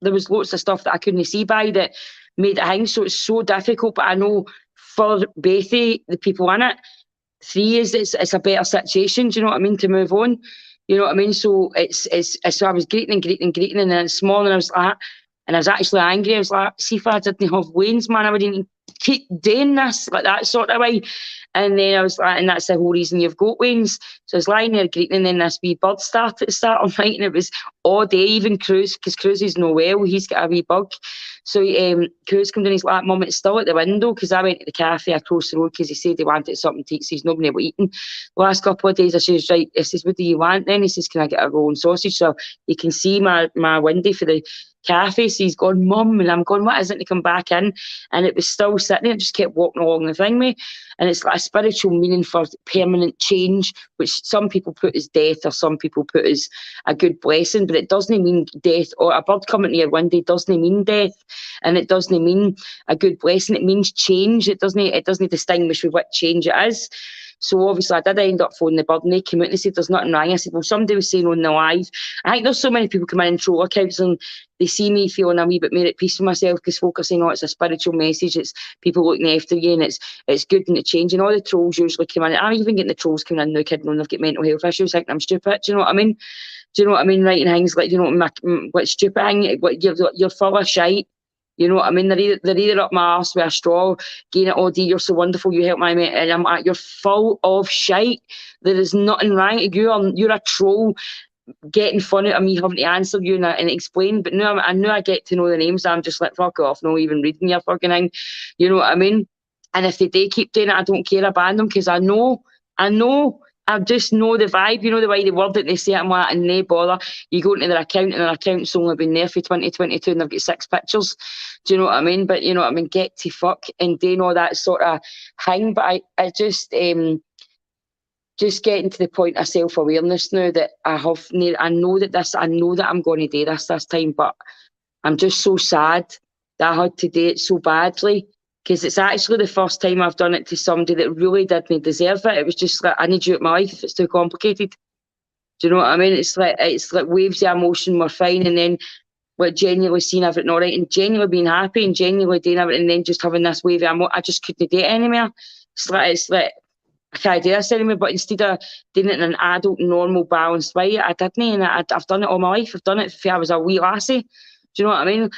there was lots of stuff that I couldn't see by that made it hang. So it's so difficult. But I know for Bethy, the people in it, 3 years, it's a better situation. Do you know what I mean? To move on. You know what I mean? So so I was greeting. And then this morning I was like... And I was actually angry. I was like, see if I didn't have wings, man, I wouldn't keep doing this, like that sort of way. And then I was like, and that's the whole reason you've got wings. So I was lying there greeting, and then this wee bird started on night, and it was all day, even Cruz, because Cruz is no well, he's got a wee bug. So Cruz comes in, he's like, Mum, it's still at the window, because I went to the cafe across the road because he said he wanted something to eat, so he's not been able to eat. The last couple of days I says, right, I says, what do you want then? He says, can I get a roll and sausage? So you can see my window for the cafe. So he's gone, Mum, and I'm going, what is it, to come back in? And it was still sitting there, just kept walking along the thing with. And it's like a spiritual meaning for permanent change, which some people put as death or some people put as a good blessing, but it doesn't mean death. Or a bird coming to your window doesn't mean death, and it doesn't mean a good blessing. It means change. It doesn't distinguish with what change it is. So obviously I did end up phoning the bird, and they came out and they said there's nothing wrong. I said, well, somebody was saying on the live. I think there's so many people come in and troll accounts, and they see me feeling a wee bit more at peace with myself because folk are saying, oh, it's a spiritual message, it's people looking after you, and it's good and it changing. All the trolls usually come in. I'm even getting the trolls coming in now, kidding on they've got mental health issues, thinking I'm stupid. Do you know what I mean? Do you know what I mean? Writing things like, you know, what stupid thing, what you're full of shite. You know what I mean? They're either up my arse with a straw, getting it, oh, Dee, you're so wonderful, you help my mate, and I'm like, you're full of shite. There is nothing wrong with you. You're a troll getting fun out of me having to answer you and explain. But now I know I get to know the names. I'm just like, fuck off, no even reading your fucking thing. You know what I mean? And if they do keep doing it, I don't care about them because I just know the vibe, you know, the way they word it, they say it, I'm like, and they bother. You go into their account and their account's only been there for 2022 and they've got 6 pictures. Do you know what I mean? But you know what I mean? Get to fuck and doing all that sort of thing. But I just getting to the point of self-awareness now that I know that I'm going to do this time, but I'm just so sad that I had to do it so badly. Because it's actually the first time I've done it to somebody that really didn't deserve it. It was just like, I need you at my life if it's too complicated. Do you know what I mean? It's like waves of emotion were fine, and then like genuinely seeing everything all right, and genuinely being happy, and genuinely doing everything, and then just having this wave of emotion. I just couldn't do it anymore. It's like I can't do this anymore. But instead of doing it in an adult, normal, balanced way, I didn't, and I've done it all my life. I've done it since I was a wee lassie. Do you know what I mean?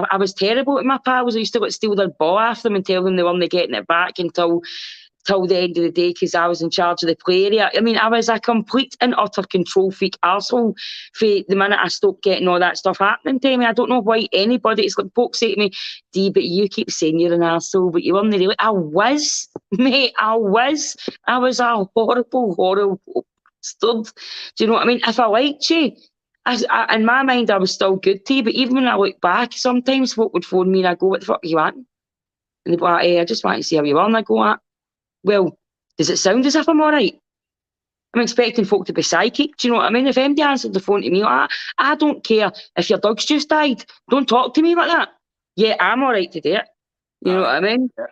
I was terrible at my pals. I used to steal their ball off them and tell them they weren't getting it back until the end of the day because I was in charge of the play area. I mean, I was a complete and utter control freak arsehole for the minute I stopped getting all that stuff happening to me. I don't know why anybody, it's like folks say to me, Dee, but you keep saying you're an arsehole, but you weren't really. I was, mate, I was a horrible, horrible stud. Do you know what I mean? If I liked you, in my mind, I was still good to you, but even when I look back, sometimes folk would phone me and I go, what the fuck are you want? And they'd be like, hey, I just want to see how you are. And I go, well, does it sound as if I'm all right? I'm expecting folk to be psychic. Do you know what I mean? If MD answered the phone to me like that, I don't care if your dog's just died. Don't talk to me like that. Yeah, I'm all right to do it. You know what I mean? Yeah.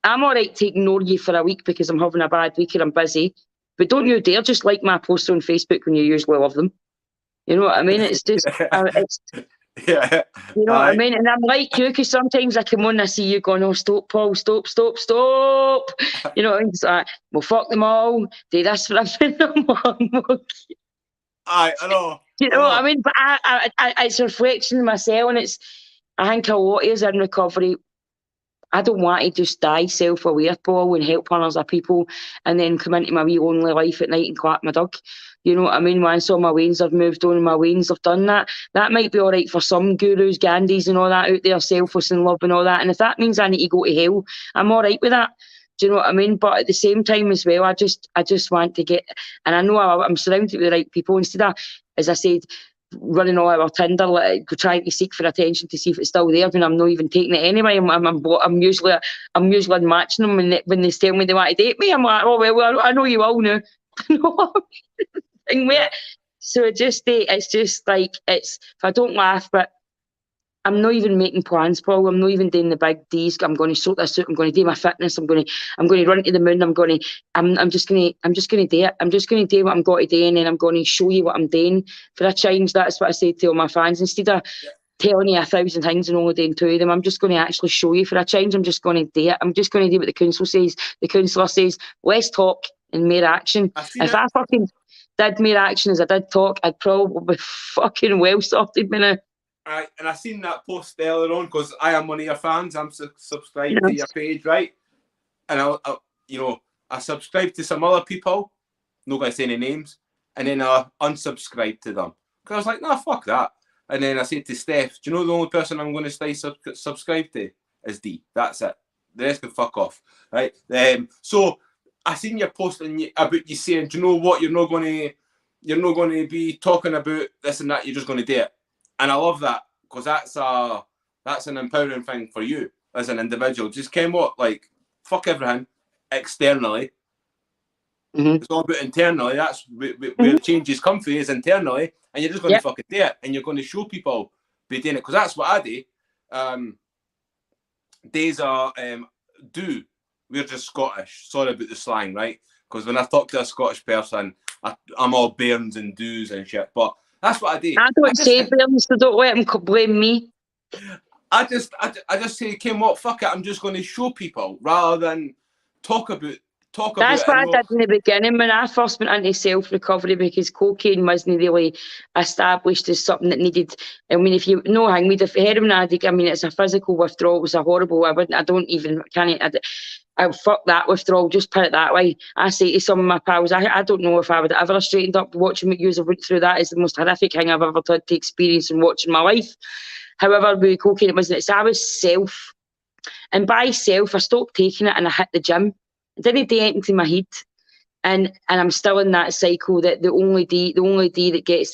I'm all right to ignore you for a week because I'm having a bad week or I'm busy. But don't you dare just like my posts on Facebook when you usually love them. You know what I mean? It's just, yeah. You know what I mean? And I'm like you, because sometimes I come on and I see you going, oh, stop, Paul, stop. You know, it's like, well, fuck them all, do this for everything. I know. You know what I mean? But it's a reflection of myself, and I think a lot of us in recovery, I don't want to just die self-aware, Paul, and help hundreds of people and then come into my wee lonely life at night and clap my dog. You know what I mean? Once all my wains have moved on and my wains have done that, that might be all right for some gurus, Gandhis and all that out there, selfless and love and all that. And if that means I need to go to hell, I'm all right with that. Do you know what I mean? But at the same time as well, I just want to get, and I know I'm surrounded with the right people instead of, as I said, running all over Tinder, like, trying to seek for attention to see if it's still there when I'm not even taking it anyway. I'm usually matching them when they tell me they want to date me. I'm like, oh well, I know you all now. So it's just like if I don't laugh, but I'm not even making plans, Paul. I'm not even doing the big D's. I'm going to sort this out. I'm going to do my fitness. I'm going to run to the moon. I'm just going to do it. I'm just going to do what I'm going to do, and then I'm going to show you what I'm doing for a change. That's what I say to all my fans. Instead of telling you 1,000 things and only doing 2 of them, I'm just going to actually show you for a change. I'm just going to do it. I'm just going to do what the counsellor says. The counsellor says, less talk and more action. If I fucking did more action as I did talk, I'd probably be fucking well sorted by now. Right, and I seen that post earlier on because I am one of your fans. I'm subscribed to your page, right? And I subscribed to some other people, not going to say any names, and then I unsubscribed to them. Because I was like, nah, fuck that. And then I said to Steph, do you know the only person I'm going to stay subscribed to is Dee. That's it. The rest can fuck off. Right? So I seen your post about you saying, do you know what, you're not going to be talking about this and that, you're just going to do it. And I love that, because that's an empowering thing for you as an individual. Just came what, like, fuck everything externally. It's all about internally. That's where changes come from, is internally, and you're just going to fucking do it, and you're going to show people be doing it, because that's what I do. Days are we're just Scottish. Sorry about the slang, right? Because when I talk to a Scottish person, I'm all bairns and doos and shit. But that's what I do. I don't say bairns, so don't let them blame me. I just say, Kim, what? Fuck it. I'm just going to show people rather than talk about. That's what I did in the beginning when I first went into self-recovery, because cocaine wasn't really established as something that needed. I mean, if you know, hang with a heroin addict, I mean, it's a physical withdrawal. It was a horrible. I fuck that withdrawal, just put it that way. I say to some of my pals, I don't know if I would ever have straightened up. Watching what you went through that is the most horrific thing I've ever had to experience in watching my life. However, with cocaine, it wasn't. I was self. And by self, I stopped taking it and I hit the gym. I didn't do anything to my head. And I'm still in that cycle that the only D that gets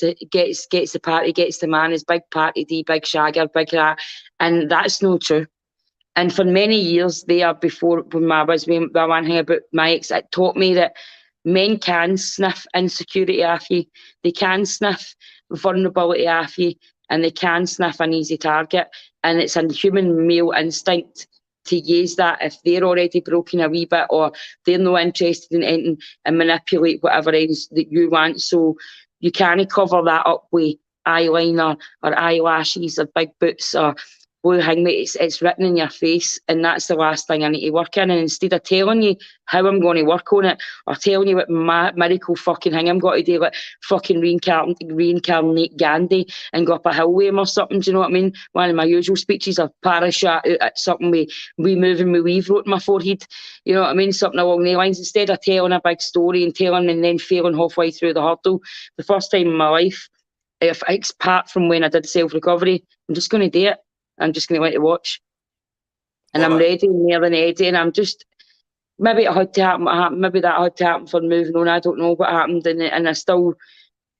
the party, gets the man, is big party D, big shagger, big that. And that's not true. And for many years there, before when I was with the one thing about my ex, it taught me that men can sniff insecurity off you, they can sniff vulnerability off you, and they can sniff an easy target. And it's a human male instinct to use that if they're already broken a wee bit, or they're not interested in anything, and manipulate whatever else that you want. So you can't cover that up with eyeliner or eyelashes or big boots or blue hangmate. It's written in your face, and that's the last thing I need to work in. And instead of telling you how I'm going to work on it, or telling you what my miracle fucking thing I'm going to do, like fucking reincarnate Gandhi and go up a hill with him or something, do you know what I mean? One of my usual speeches, or parachute out at something with removing my weave wrote on my forehead, you know what I mean? Something along the lines. Instead of telling a big story and telling and then failing halfway through the hurdle, the first time in my life, if apart from when I did self-recovery, I'm just going to do it. I'm just going to let it watch. And I'm ready, more than Eddie, and I'm just, maybe it had to happen, maybe that had to happen for moving on. I don't know what happened, and I still,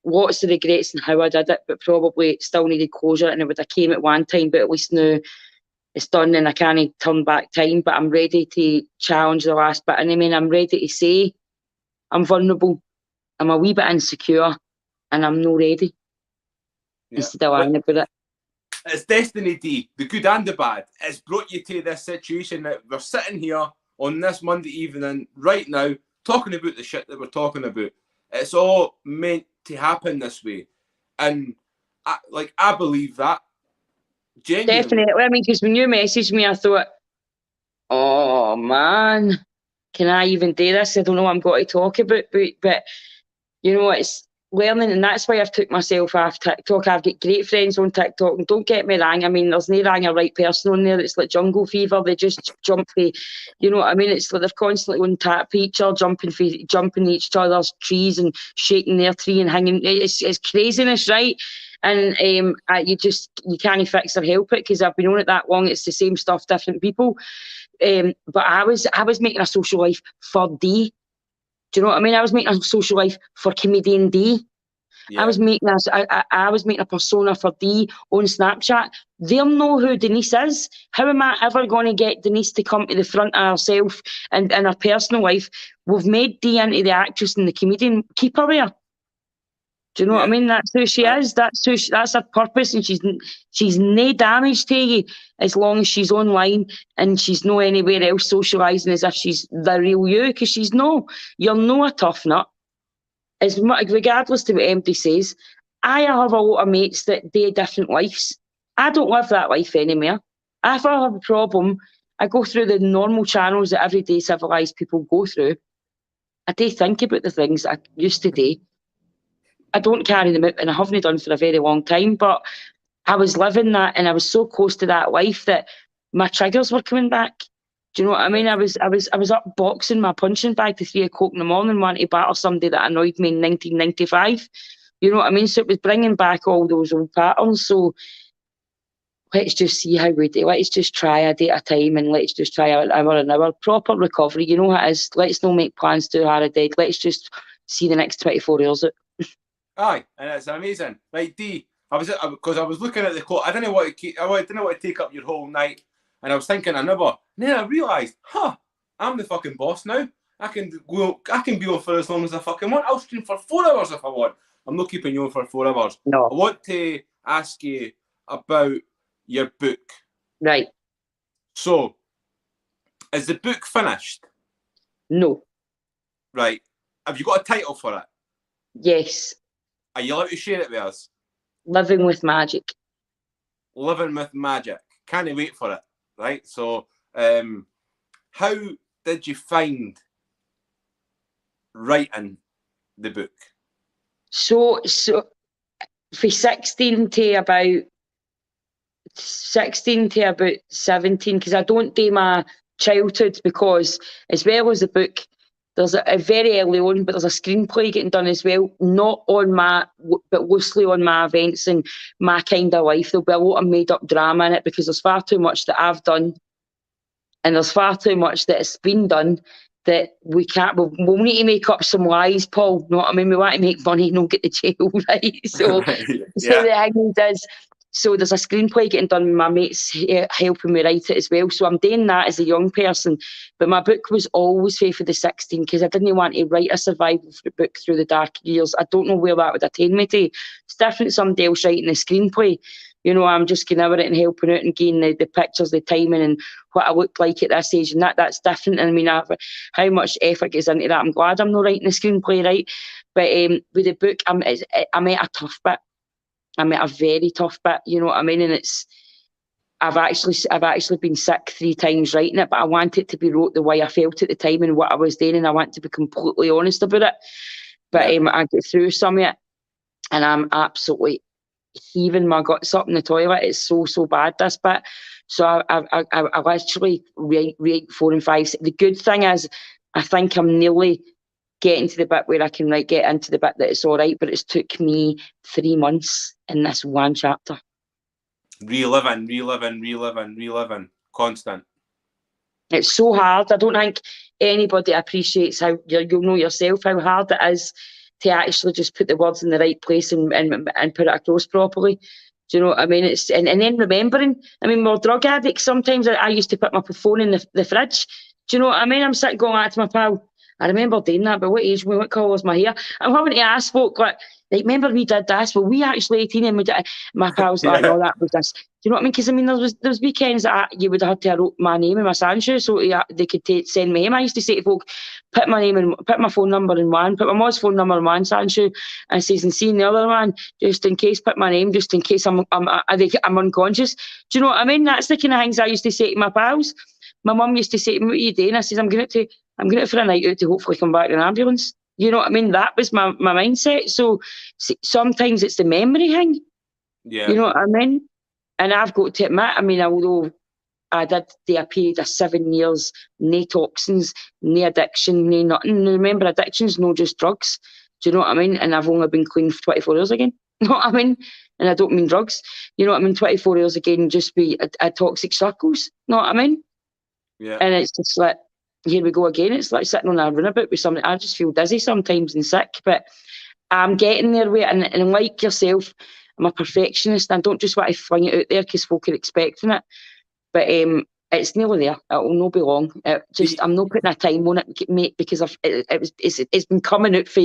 lots of regrets in how I did it, but probably still needed closure, and it would have came at one time, but at least now it's done and I can't turn back time. But I'm ready to challenge the last bit. And I mean, I'm ready to say I'm vulnerable, I'm a wee bit insecure, and I'm not ready. Instead of lying about it. It's destiny, Dee, the good and the bad. It's brought you to this situation that we're sitting here on this Monday evening right now talking about the shit that we're talking about. It's all meant to happen this way. And I believe that. Genuinely. Definitely. I mean, because when you messaged me, I thought, oh man, can I even do this? I don't know what I'm going to talk about, but you know, it's learning, and that's why I've took myself off TikTok. I've got great friends on TikTok, and don't get me wrong, I mean, there's no wrong or right person on there. It's like jungle fever. They just jump for, you know what I mean? It's like they're constantly on tap for each other, jumping each other's trees and shaking their tree and hanging. It's craziness, right? And you can't fix or help it, because I've been on it that long. It's the same stuff, different people. But I was making a social life for Dee. Do you know what I mean? I was making a social life for comedian Dee. Yeah. I was making a persona for Dee on Snapchat. They'll know who Denise is. How am I ever going to get Denise to come to the front of herself and her personal life? We've made Dee into the actress and the comedian. Keep her there. Do you know what I mean? That's who she is. That's her purpose, and she's no damage to you as long as she's online and she's not anywhere else socialising as if she's the real you, because she's no. You're not a tough nut. Regardless to what MD says, I have a lot of mates that do different lives. I don't live that life anymore. If I have a problem, I go through the normal channels that everyday civilised people go through. I do think about the things I used to do. I don't carry them out, and I haven't done for a very long time, but I was living that, and I was so close to that life that my triggers were coming back. Do Do you know what I mean? I was up boxing my punching bag to 3 o'clock in the morning, wanting to batter somebody that annoyed me in 1995. You know what I mean? So it was bringing back all those old patterns. So let's just see how we do. Let's just try a day at a time, and let's just try an hour an hour. Proper recovery. You know how it is. Let's not make plans too hard ahead. Let's just see the next 24 hours out. Aye, and it's amazing. Right, Dee, because I was looking at the clock. I didn't want to take up your whole night, and I was thinking then I realised, I'm the fucking boss now. I can be on for as long as I fucking want. I'll stream for 4 hours if I want. I'm not keeping you on for 4 hours. No. I want to ask you about your book. Right. So, is the book finished? No. Right. Have you got a title for it? Yes. Are you allowed to share it with us? Living with Magic. Living with Magic. Can't wait for it. Right. So, how did you find writing the book? So for 16 to about 17, because I don't do my childhood, because as well as the book, there's a very early on, but there's a screenplay getting done as well, not on but loosely on my events and my kind of life. There'll be a lot of made up drama in it, because there's far too much that I've done, and there's far too much that has been done, that we can't. We'll need to make up some lies, Paul. You know what I mean? We want to make money, not get to jail, right? So, so the thing is, so there's a screenplay getting done with my mates helping me write it as well. So I'm doing that as a young person. But my book was always for the 16, because I didn't want to write a survival book through the dark years. I don't know where that would attain me to. It's different somebody else writing the screenplay. You know, I'm just going over it and helping out and getting the pictures, the timing, and what I look like at this age. And that's different. I mean, how much effort goes into that. I'm glad I'm not writing the screenplay, right? But with the book, I'm at a tough bit. I'm at a very tough bit, you know what I mean? And I've actually been sick 3 times writing it, but I want it to be wrote the way I felt at the time and what I was doing, and I want to be completely honest about it. But I get through some of it, and I'm absolutely heaving my guts up in the toilet. It's so bad, this bit. So I literally rate 4 and 5. The good thing is, I think I'm nearly getting to the bit where I can get into the bit that it's all right, but it's took me 3 months in this one chapter. Reliving, constant. It's so hard. I don't think anybody appreciates how, you'll know yourself, how hard it is to actually just put the words in the right place and put it across properly. Do you know what I mean? It's and then remembering. I mean, we're drug addicts. Sometimes I used to put my phone in the fridge. Do you know what I mean? I'm sitting going out to my pal, I remember doing that, but what colour was my hair? I'm having to ask folk, like, remember we did this? Well, we actually 18 and we did. My pal was like, no, that was this. Do you know what I mean? Because I mean, there was weekends that you would have had to write my name in my sandshoe so they could send me home. I used to say to folk, put my phone number in one, put my mom's phone number in one sandshoe, and says, and see in the other one, just in case, put my name, just in case I'm unconscious. Do you know what I mean? That's the kind of things I used to say to my pals. My mum used to say to me, what are you doing? I says, I'm going out for a night out to hopefully come back in an ambulance. You know what I mean? That was my mindset. So sometimes it's the memory thing. Yeah. You know what I mean? And I've got to admit, I mean, although I did do a period of 7 years, no toxins, no addiction, no nothing. Remember, addiction's not just drugs. Do you know what I mean? And I've only been clean for 24 hours again. You know what I mean? And I don't mean drugs. You know what I mean? 24 hours again, just be a toxic circles. You know what I mean? Yeah. And it's just like, here we go again. It's like sitting on a runabout with somebody. I just feel dizzy sometimes and sick, but I'm getting there with it. And like yourself, I'm a perfectionist. I don't just want to fling it out there because folk are expecting it. But it's nearly there. It'll not be long. I'm not putting a time on it, mate, because it's been coming out for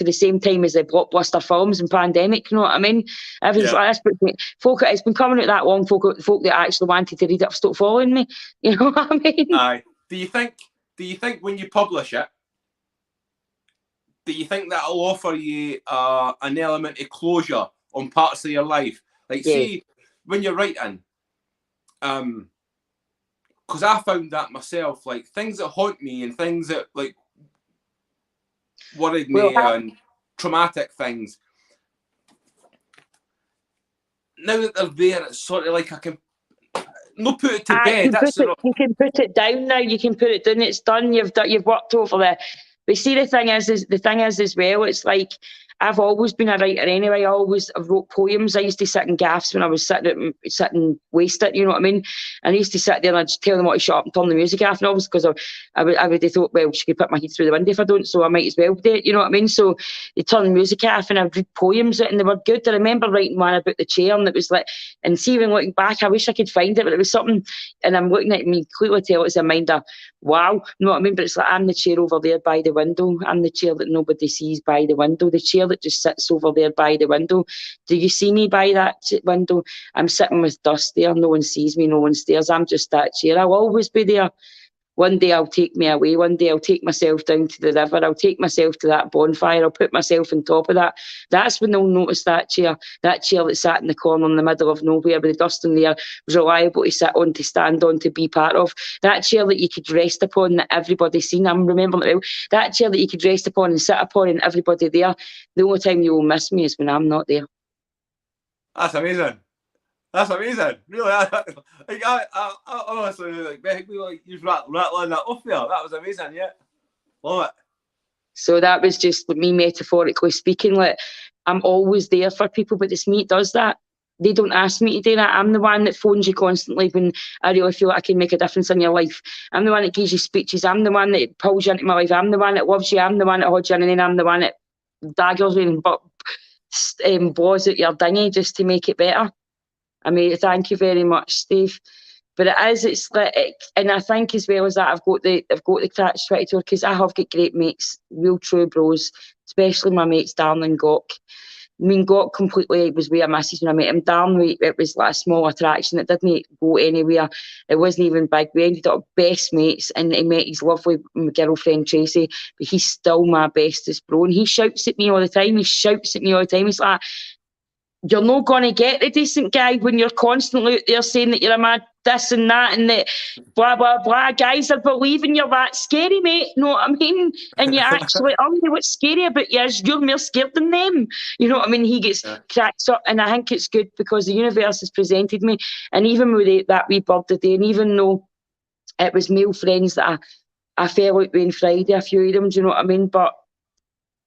the same time as the blockbuster films and pandemic. You know what I mean? Everything's like this. Folk, it's been coming out that long. Folk that actually wanted to read it have stopped following me. You know what I mean? Aye. Do you think when you publish it, do you think that'll offer you an element of closure on parts of your life? Like, see, when you're writing, because I found that myself, like things that haunt me and things that like worried me and traumatic things. Now that they're there, it's sort of like I can no put it to bed. You can put it down now. You can put it down. It's done. You've worked over there. But see, the thing is as well. It's like I've always been a writer anyway. I wrote poems. I used to sit in gaffs when I was sitting wasted. You know what I mean? And I used to sit there and I'd just tell them what to shut up and turn the music off. And always because I would have thought, well, she could put my head through the window if I don't, so I might as well do it. You know what I mean? So they turn the music off and I'd read poems and they were good. I remember writing one about the chair and it was like, and see, even looking back, I wish I could find it, but it was something. And I'm looking at me, clearly tell it's a mind of wow. You know what I mean? But it's like, I'm the chair over there by the window. I'm the chair that nobody sees by the window. The chair that just sits over there by the window. Do you see me by that window? I'm sitting with dust there. No one sees me. No one stares. I'm just that chair. I'll always be there. One day I'll take me away. One day I'll take myself down to the river. I'll take myself to that bonfire. I'll put myself on top of that. That's when they'll notice that chair that sat in the corner in the middle of nowhere with the dust in there, was reliable to sit on, to stand on, to be part of. That chair that you could rest upon that everybody's seen. I'm remembering it well. That chair that you could rest upon and sit upon and everybody there. The only time you will miss me is when I'm not there. That's amazing. That's amazing. Really, I honestly, like you rattling that off there. That was amazing. Yeah, love it. So that was just me metaphorically speaking. Like, I'm always there for people, but it's me that does that. They don't ask me to do that. I'm the one that phones you constantly when I really feel like I can make a difference in your life. I'm the one that gives you speeches. I'm the one that pulls you into my life. I'm the one that loves you. I'm the one that holds you in, and then I'm the one that daggers you and blows out your dinghy just to make it better. I mean, thank you very much, Steve. But it's like, and I think as well as that, I've got the Catch-22 because I have got great mates, real true bros, especially my mates Darren and Gok. I mean, Gok completely was where I misses when I met him. Darren, it was like a small attraction. It didn't go anywhere. It wasn't even big. We ended up best mates, and he met his lovely girlfriend Tracy. But he's still my bestest bro, and he shouts at me all the time. He's like, you're not going to get the decent guy when you're constantly out there saying that you're a mad this and that and that blah, blah, blah. Guys are believing you're that scary, mate. You know what I mean? And you actually, what's scary about you is you're more scared than them. You know what I mean? He gets cracked up, and I think it's good because the universe has presented me. And even with that wee bird today, and even though it was male friends that I fell out with on Friday, a few of them, do you know what I mean? But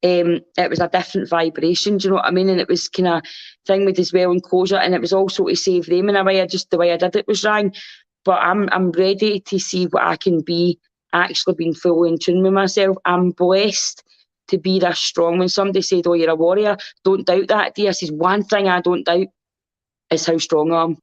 it was a different vibration, do you know what I mean? And it was kind of thing with as well and closure, and it was also to save them in a way. The way I did it was wrong, but I'm ready to see what I can be, actually being fully in tune with myself. I'm blessed to be this strong. When somebody said, oh, you're a warrior, don't doubt that, Dee. I says, one thing I don't doubt is how strong I am.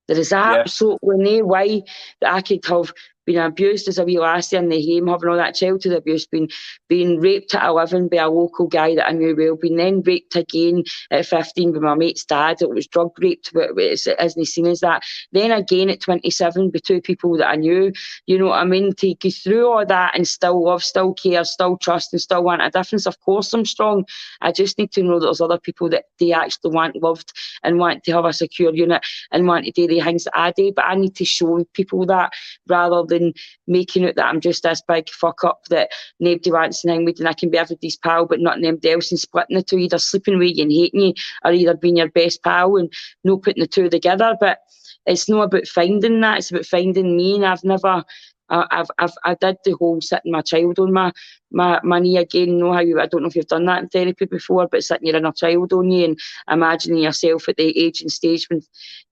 There is absolutely no way that I could have been abused as a wee lassie in the home, having all that childhood abuse, being raped at 11 by a local guy that I knew well, being then raped again at 15 by my mate's dad. It was drug raped, but it isn't seen as that. Then again at 27 by two people that I knew. You know what I mean? Take you through all that and still love, still care, still trust, and still want a difference. Of course I'm strong. I just need to know that there's other people that they actually want loved and want to have a secure unit and want to do the things that I do. But I need to show people that rather than making it that I'm just this big fuck up that nobody wants to hang with, and I can be everybody's pal but not anybody else, and splitting the two, either sleeping with you and hating you, or either being your best pal and no putting the two together. But it's not about finding that, it's about finding me. And I've never I did the whole sitting my child on my knee again. Know how I don't know if you've done that in therapy before, but sitting your inner child on you and imagining yourself at the age and stage when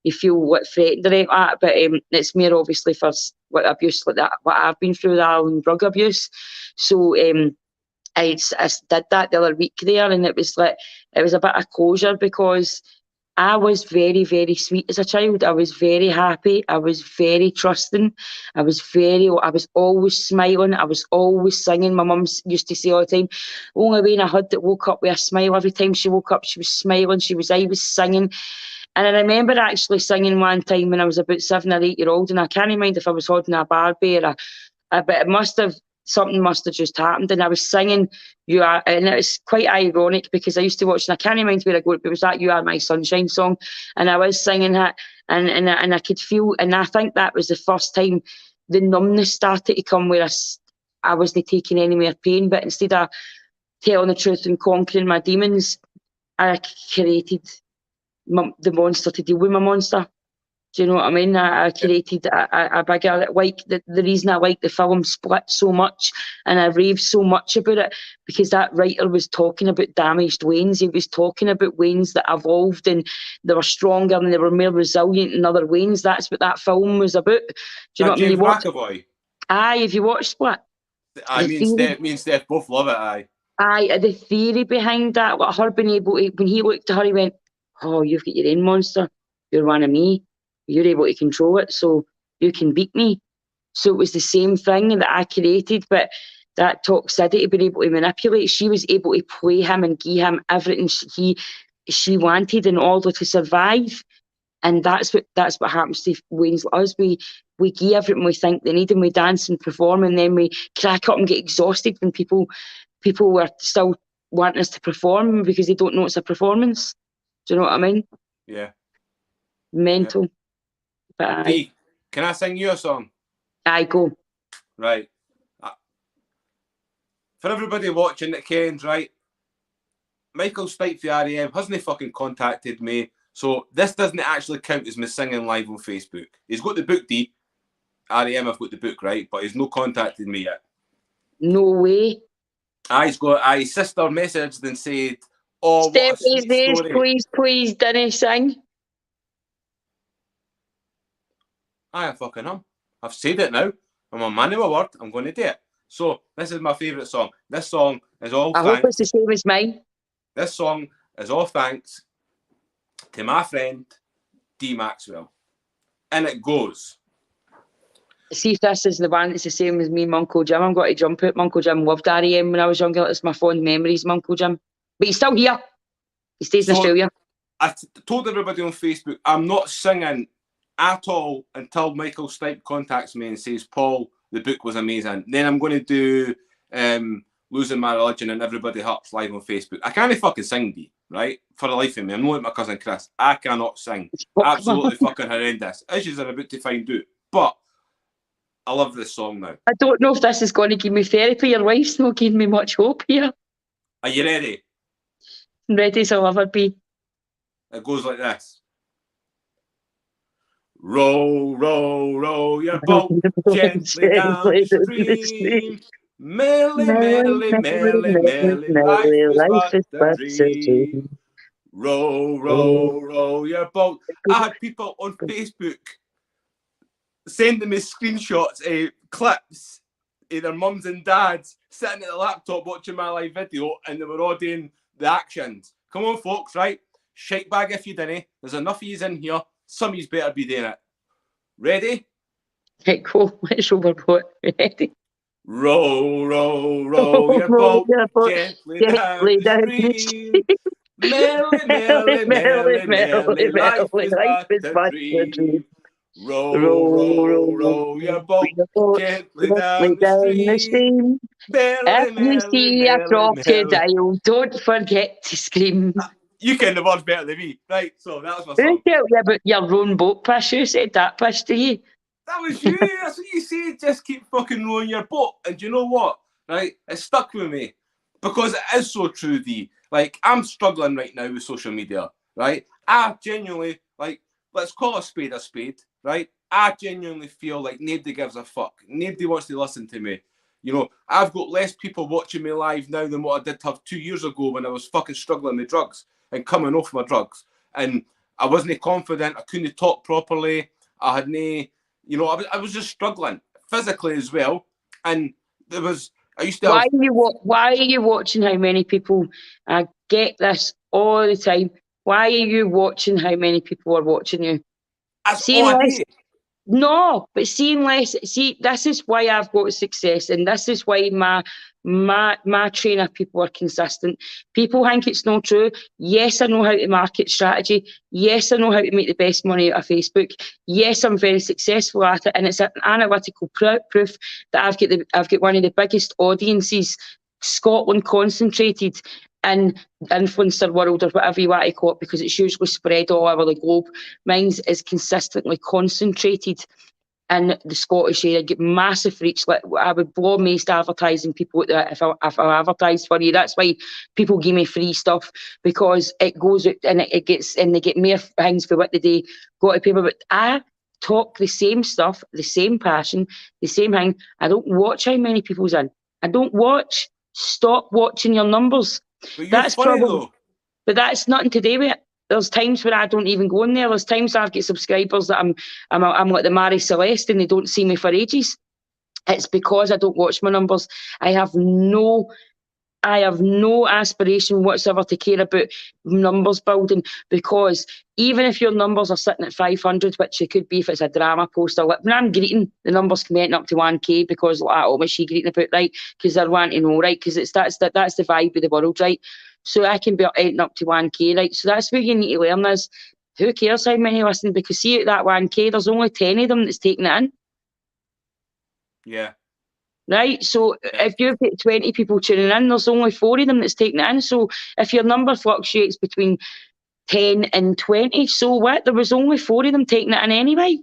you feel what threatened or anything like that. But it's more obviously for what abuse like that, what I've been through, the drug abuse. So I did that the other week there, and it was a bit of closure because I was very, very sweet as a child. I was very happy. I was very trusting. I was always smiling. I was always singing. My mum used to say all the time, only way I had that woke up with a smile. Every time she woke up, she was smiling. I was singing. And I remember actually singing one time when I was about 7 or 8 years old, and I can't mind if I was holding a Barbie or but something must have just happened, and I was singing "You Are," and it was quite ironic because I used to watch, and I can't remember where I got it, but it was that "You Are My Sunshine" song, and I was singing it, and I could feel, and I think that was the first time the numbness started to come, where I wasn't taking any more pain, but instead of telling the truth and conquering my demons, I created the monster to deal with my monster. Do you know what I mean? I created a bigger, like the reason I like the film Split so much, and I raved so much about it, because that writer was talking about damaged Waynes. He was talking about Waynes that evolved and they were stronger and they were more resilient than other Waynes. That's what that film was about. Do you know what I mean? James McAvoy. Aye, if you watch Split. Me and Steph both love it, aye. The theory behind that, like her being able to, when he looked at her, he went, "Oh, you've got your own monster. You're one of me. You're able to control it, so you can beat me." So it was the same thing that I created, but that toxicity, being able to manipulate, she was able to play him and give him everything she wanted in order to survive. And that's what happens to Wayne's like us. We give everything we think they need, and we dance and perform, and then we crack up and get exhausted when people are still wanting us to perform because they don't know it's a performance. Do you know what I mean? Yeah. Mental. Yeah. But Dee, can I sing you a song? I go. Right. For everybody watching that kens, right, Michael Stipe for REM hasn't fucking contacted me, so this doesn't actually count as me singing live on Facebook. He's got the book, Dee. REM have got the book, right, but he's no contacted me yet. No way. He's got his sister messaged and said, "Oh, what a sweet story. Please, didn't sing." I fucking am. I've said it now. I'm a man of my word. I'm going to do it. So this is my favourite song. This song is all I hope it's the same as mine. This song is all thanks to my friend Dee Maxwell. And it goes. See if this is the one that's the same as me and Uncle Jim. I'm going to jump it. Uncle Jim loved REM when I was younger. It's my fond memories, Uncle Jim. But he's still here. He stays in Australia. I told everybody on Facebook, I'm not singing at all until Michael Stipe contacts me and says, "Paul, the book was amazing." Then I'm going to do Losing My Religion and Everybody Hurts live on Facebook. I can't fucking sing, Dee, right? For the life of me. I'm not like my cousin Chris. I cannot sing. Absolutely fucking horrendous. Issues I'm about to find out. But I love this song now. I don't know if this is going to give me therapy. Your wife's not giving me much hope here. Are you ready? I'm ready as I'll ever be. It goes like this. Row, row, row your boat gently down the stream. Merrily, merrily, merrily, merrily, life is but a dream. Row, row, row your boat. I had people on Facebook sending me screenshots of clips of their mums and dads sitting at the laptop watching my live video, and they were all doing the actions. Come on, folks, right? Shite bag if you didn't. There's enough of yous in here. Some of yous better be doing it. Ready? Okay, cool. Let's overboard. Ready? Row, row, row your boat gently down the stream. Merrily, merrily, merrily, merrily, life is but a dream. Row, row, row your boat gently down the stream. If you see a crocodile, don't forget to scream. You can the words better than me. Right, so that was my song. Who told you about your own boat piss? Who said that piss to you? That was you. That's what you said. Just keep fucking rowing your boat. And you know what? Right? It stuck with me. Because it is so true, Dee. Like, I'm struggling right now with social media. Right? I genuinely, like, let's call a spade, right? I genuinely feel like nobody gives a fuck. Nobody wants to listen to me. You know, I've got less people watching me live now than what I did have 2 years ago when I was fucking struggling with drugs and coming off my drugs. And I wasn't confident. I couldn't talk properly. I had no, you know, I was just struggling physically as well. And there was, I used to have... Why are you watching how many people, I get this all the time, why are you watching how many people are watching you? That's all I do. No, but seeing less. See, this is why I've got success, and this is why my trainer people are consistent. People think it's not true. Yes, I know how to market strategy. Yes, I know how to make the best money out of Facebook. Yes, I'm very successful at it, and it's an analytical proof that I've got one of the biggest audiences, Scotland concentrated in influencer world or whatever you want to call it, because it's usually spread all over the globe. Mine is consistently concentrated in the Scottish area, get massive reach. Like, I would blow most advertising people if I advertised for you. That's why people give me free stuff, because it goes out and it gets, and they get more things for what they got to pay for. But I talk the same stuff, the same passion, the same thing. I don't watch how many people's in. I don't watch. Stop watching your numbers. But you're That's funny probably, though. but that's nothing to do with it. There's times where I don't even go in there. There's times I've got subscribers that I'm like the Mary Celeste and they don't see me for ages. It's because I don't watch my numbers. I have no aspiration whatsoever to care about numbers building, because even if your numbers are sitting at 500, which it could be if it's a drama poster, like when I'm greeting, the numbers coming up to 1k, because like, oh, what's she greeting about, right? Because they're wanting to know, right? Because that's the vibe of the world, right? So I can be ending up to 1k, right? So that's what you need to learn is, who cares how many listen? Because see, at that 1k, there's only 10 of them that's taking it in. Yeah. Right, so if you've got 20 people tuning in, there's only 4 of them that's taking it in. So if your number fluctuates between 10 and 20, so what? There was only 4 of them taking it in anyway.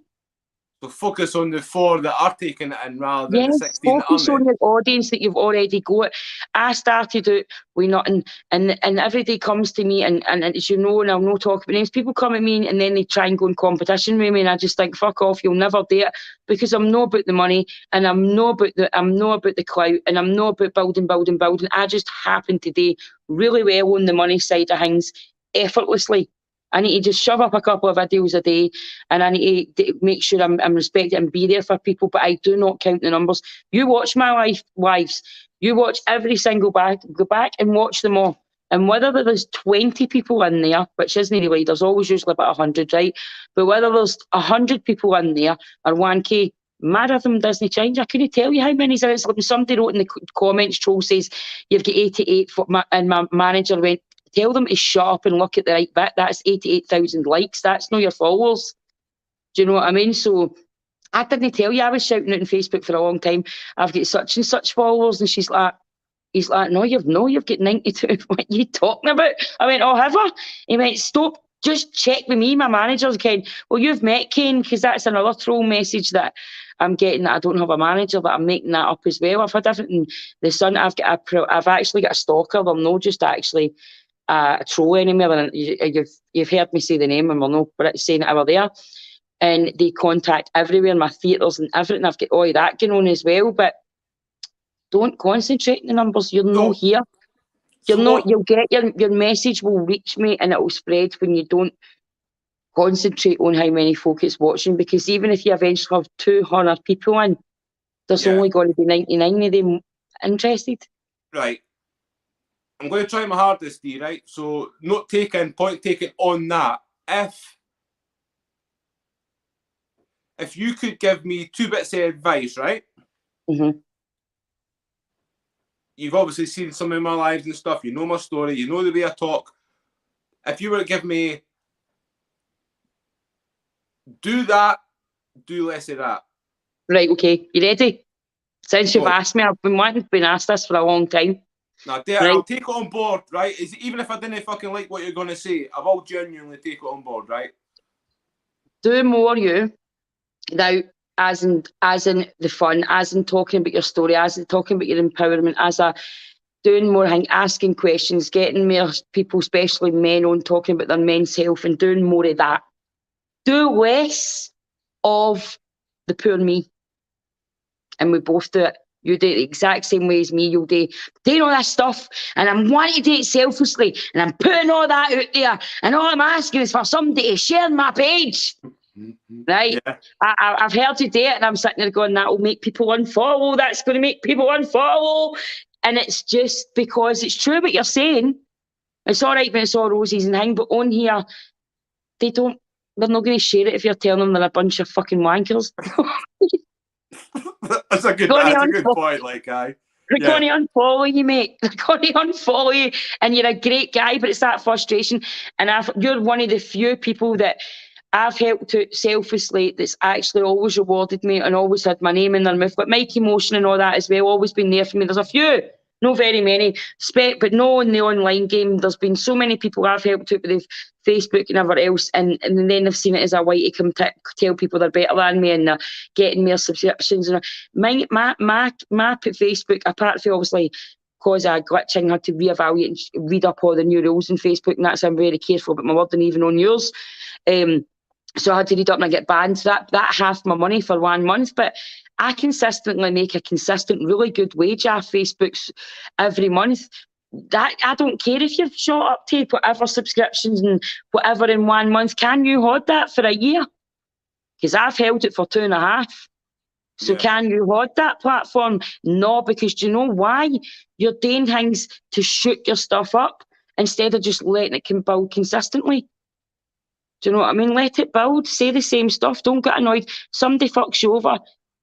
So focus on the 4 that are taking it in rather than the 16 that focus aren't. on your audience that you've already got. I started out with nothing, and everybody comes to me, and as you know, and I'll not talk about names, people come at me and then they try and go in competition with me, and I just think, fuck off, you'll never do it, because I'm not about the money, and I'm not about the clout, and I'm not about building. I just happen to do really well on the money side of things effortlessly. I need to just shove up a couple of videos a day, and I need to make sure I'm respected and be there for people, but I do not count the numbers. You watch my lives. You watch every single go back and watch them all. And whether there's 20 people in there, which isn't really, there's always usually about 100, right? But whether there's 100 people in there or 1k, my rhythm doesn't change. I couldn't tell you how many. It's like somebody wrote in the comments, troll says, you've got 88, and my manager went, tell them to shut up and look at the right bit. That's 88,000 likes. That's not your followers. Do you know what I mean? So I didn't tell you. I was shouting out on Facebook for a long time, I've got such and such followers. And he's like, no, you've got 92. What are you talking about? I went, oh, have I? He went, stop. Just check with me. My manager's Ken. Well, you've met Ken, because that's another troll message that I'm getting, that I don't have a manager, that I'm making that up as well. I've had everything. The Sun, I've actually got a stalker. They're not just actually a troll anymore, and you've heard me say the name, and we're not saying it over there. And they contact everywhere, my theatres and everything. I've got all of that going on as well. But don't concentrate on the numbers. You're not here. You're not. You'll get your message will reach me, and it will spread when you don't concentrate on how many folk it's watching. Because even if you eventually have 200 people in, there's only going to be 99 of them interested. Right. I'm going to try my hardest, Dee, right? So, point taken on that. If you could give me 2 bits of advice, right? Mm-hmm. You've obviously seen some of my lives and stuff. You know my story. You know the way I talk. If you were to give me, do that, do less of that. Right, okay. You ready? Since you've asked me, I've been asked this for a long time. Now, I'll take it on board, right? Even if I didn't fucking like what you're going to say, I will genuinely take it on board, right? Do more you. Now, as in the fun, as in talking about your story, as in talking about your empowerment, doing more, asking questions, getting more people, especially men, on talking about their men's health, and doing more of that. Do less of the poor me. And we both do it. You do it the exact same way as me. You'll do all this stuff, and I'm wanting to do it selfishly, and I'm putting all that out there, and all I'm asking is for somebody to share my page. Right? Yeah. I've heard you do it, and I'm sitting there going, that will make people unfollow. That's going to make people unfollow. And it's just because it's true what you're saying. It's all right when it's all roses and things, but on here, they're not going to share it if you're telling them they're a bunch of fucking wankers. That's a good point, like, guy. They're going to unfollow you, mate. They're going to unfollow you, and you're a great guy, but it's that frustration. And you're one of the few people that I've helped out selfishly that's actually always rewarded me and always had my name in their mouth. But Mikey Motion and all that as well, always been there for me. There's a few, no very many, but no in the online game. There's been so many people I've helped out with Facebook and everything else, and then they've seen it as a way to come tell people they're better than me and they're getting more subscriptions. And my Facebook, apart from obviously cause of glitching, had to reevaluate and read up all the new rules in Facebook, and that's why I'm very careful about my word and even on yours. So I had to read up and I get banned. That half my money for 1 month, but I consistently make a consistent, really good wage off Facebook's every month. That I don't care if you've shot up to whatever subscriptions and whatever in 1 month. Can you hold that for a year? Because I've held it for 2.5. So can you hold that platform? No, because do you know why? You're doing things to shoot your stuff up instead of just letting it build consistently. Do you know what I mean? Let it build. Say the same stuff. Don't get annoyed. Somebody fucks you over.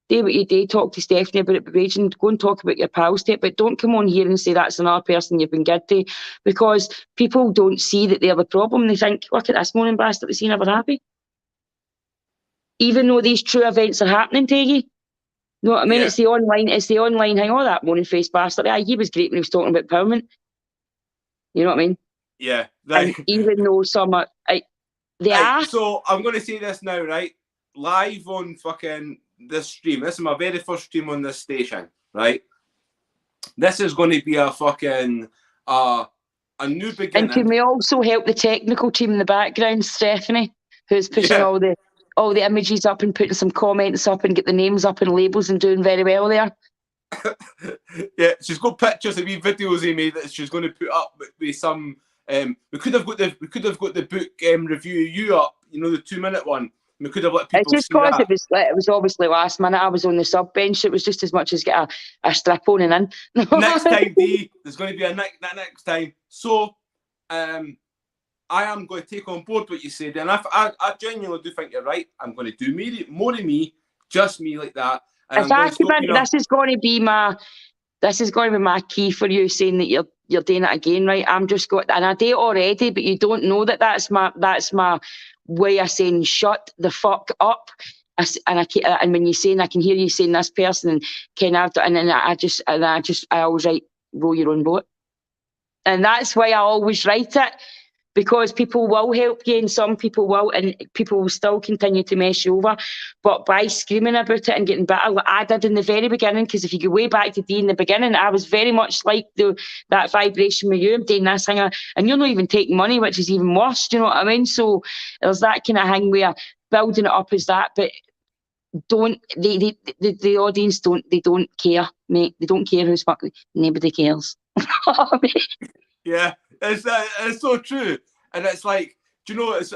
Do what you do. Talk to Stephanie about it, raging. Go and talk about your pals to it, but don't come on here and say that's another person you've been good to, because people don't see that they're the problem. They think, look at this moaning bastard that's never happy. Even though these true events are happening to you. You know what I mean? It's the online thing. Oh, that moaning face bastard. Yeah, he was great when he was talking about empowerment. You know what I mean? Yeah. And even though some are, they are. So I'm going to say this now, right? Live on fucking this stream. This is my very first stream on this station, right? This is going to be a fucking a new beginning. And can we also help the technical team in the background, Stephanie, who's pushing all the images up and putting some comments up and get the names up and labels and doing very well there. Yeah, she's got pictures of videos he made that she's going to put up with some. We could have got the book review you up, you know, the 2-minute one. We could have let people it's just see that. It was obviously last minute. I was on the sub bench. It was just as much as get a strip on and in. Next time, Dee, there's going to be next time. So, I am going to take on board what you said, and I genuinely do think you're right. I'm going to do more of me, just me like that. And if I come in, this is going to be my key for you, saying that you're doing it again, right? I'm just going, and I do it already, but you don't know that that's my way of saying shut the fuck up. And when you're saying, I can hear you saying this person, and Ken, I've done, and I always write row your own boat, and that's why I always write it. Because people will help you and some people will, and people will still continue to mess you over. But by screaming about it and getting better, like I did in the very beginning, because if you go way back to Dee in the beginning, I was very much like that vibration with you. I'm doing this thing, and you're not even taking money, which is even worse. Do you know what I mean? So there's that kind of thing where building it up as that, but the audience don't care, mate. They don't care who's fucking. Nobody cares. Yeah. It's so true, and it's like, do you know, it's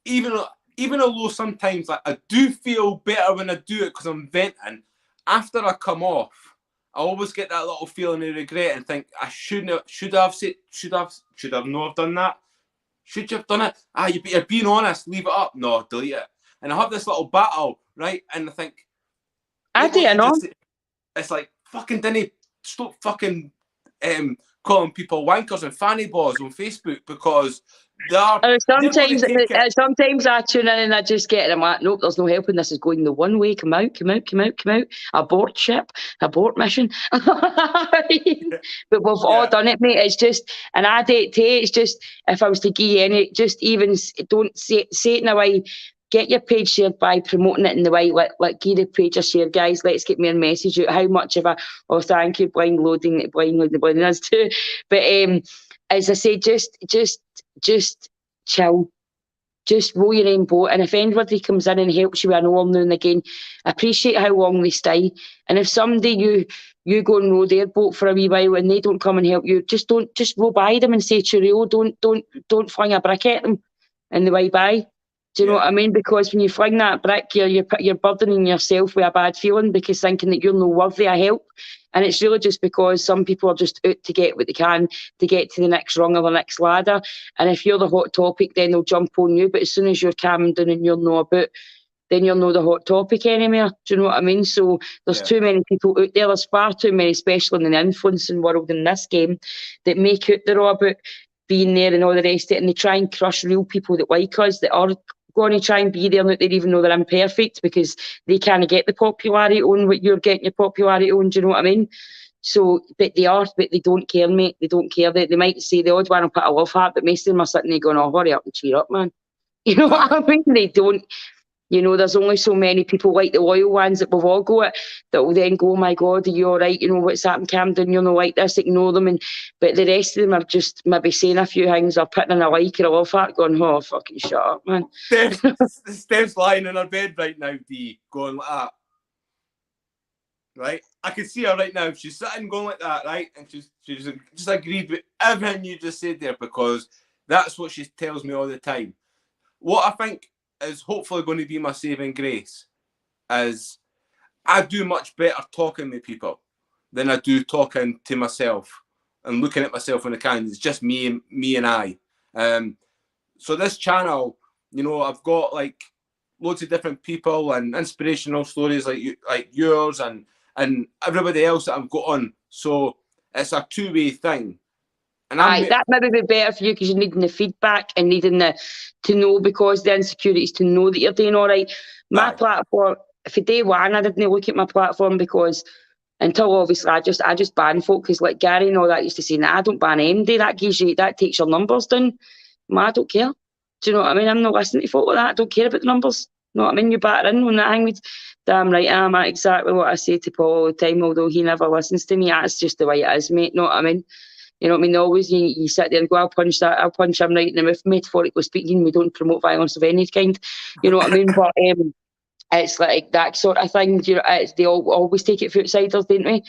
even although sometimes like I do feel better when I do it because I'm venting. After I come off, I always get that little feeling of regret and think I should have not done that. Should you have done it? You're being honest. Leave it up. No, delete it. And I have this little battle, right? And I think I do know. It's like fucking Dinny, stop fucking. Calling people wankers and fanny balls on Facebook because they are. Sometimes I tune in and I just get it. I'm like, nope, there's no helping. This is going the one way. Come out. Abort ship, abort mission. But we've all done it, mate. It's just, and I do it too. It's just, if I was to give you any, just even don't say it in a way. Get your page shared by promoting it in the way, like give the page a share, guys. Let's get me a message out. How much of thank you, blind loading us too. But as I say, just chill. Just row your own boat. And if anybody comes in and helps you, I know now and again, appreciate how long they stay. And if someday you go and row their boat for a wee while and they don't come and help you, just row by them and say cheerio. Don't fling a brick at them in the way by. Do you know what I mean? Because when you fling that brick, you're burdening yourself with a bad feeling because thinking that you're no worthy of help. And it's really just because some people are just out to get what they can to get to the next rung or the next ladder. And if you're the hot topic, then they'll jump on you. But as soon as you're calming down and you're not about, then you're not the hot topic anymore. Do you know what I mean? So there's too many people out there. There's far too many, especially in the influencing world in this game, that make out they're all about being there and all the rest of it. And they try and crush real people that like us, that are going to try and be there, not they even know they're imperfect because they can't get the popularity on what you're getting your popularity on. Do you know what I mean? So, but they don't care, mate. They don't care. They might say the odd one will put a love heart, but most of them are sitting there going, "Oh, hurry up and cheer up, man." You know what I mean? They don't. You know, there's only so many people like the loyal ones that we've all got that will then go, "Oh my God, are you all right? You know, what's happened, Camden? You're not like this," ignore them. But the rest of them are just maybe saying a few things or putting in a like or a love heart going, "Oh, fucking shut up, man." Steph's lying in her bed right now, Dee, going like that. Right? I can see her right now. She's sitting going like that, right? And she's just agreed with everything you just said there because that's what she tells me all the time. What I think is hopefully going to be my saving grace is I do much better talking with people than I do talking to myself and looking at myself in the camera. It's just me and I. So this channel, you know, I've got like loads of different people and inspirational stories like yours and everybody else that I've got on. So it's a two-way thing. And that maybe be better for you because you're needing the feedback and needing to know because the insecurities to know that you're doing all right. My platform, for day one, I didn't look at my platform because until obviously I just ban folk because like Gary and all that used to say, "Nah, I don't ban MD. That takes your numbers down." I don't care. Do you know what I mean? I'm not listening to folk like that. I don't care about the numbers. You know what I mean? You batter in on that thing with, damn right, I'm at exactly what I say to Paul all the time, although he never listens to me. That's just the way it is, mate. You know what I mean? You know what I mean? Always you sit there and go, I'll punch him right in the mouth, metaphorically speaking. We don't promote violence of any kind. You know what I mean? But it's like that sort of thing. You know, they always take it for outsiders, don't we?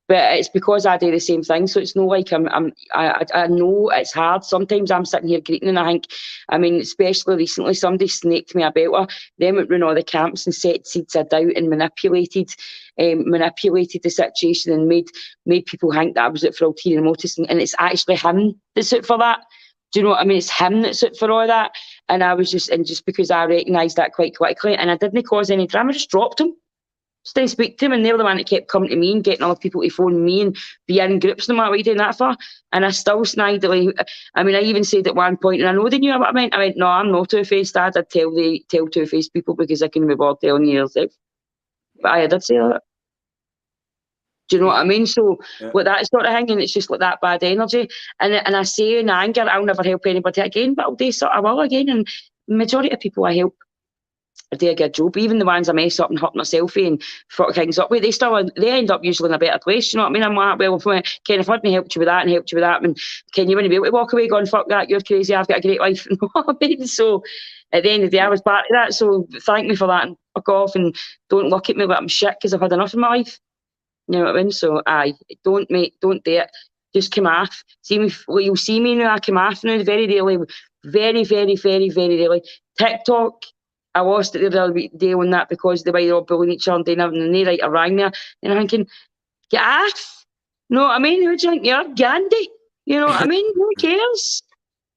But it's because I do the same thing. So it's not like I know it's hard. Sometimes I'm sitting here greeting and I think, I mean, especially recently, somebody snaked me a belter. They went round all the camps and set seeds of doubt and manipulated the situation and made people think that I was out for ulterior motives. And it's actually him that's out for that. Do you know what I mean? It's him that's out for all that. And I was just because I recognised that quite quickly and I didn't cause any drama, I just dropped him. Still speak to him, and they're the one that kept coming to me and getting other people to phone me and be in groups no matter what you doing that for. And I still snidely, I mean, I even said at one point, and I know they knew what I meant. I went, "No, I'm not two-faced, Dad. I'd tell two-faced people because I can be bored telling you yourself." But I did say that. Do you know what I mean? So, with that sort of thing, and it's just like that bad energy. And I say in anger, I'll never help anybody again, but I'll do sort of will again. And the majority of people I help, I do a good job. Even the ones I mess up and hurt myself and fuck things up with, they end up usually in a better place. You know what I mean? I'm like, well, Ken, if I'd helped you with that and helped you with that, and Ken, you wouldn't be able to walk away going, "Fuck that, you're crazy, I've got a great life." You know what I mean? So at the end of the day, I was part of that. So thank me for that and fuck off and don't look at me like I'm shit because I've had enough in my life. You know what I mean? So don't do it. Just come off. You'll see me now. I come off now very rarely, very, very, very, very rarely. TikTok. I lost it the other day on that because the way they're all bullying each other and doing everything, and they rang me, and I'm thinking, get off. You know what I mean? Who do you think you're? Gandhi? You know what I mean? Who cares?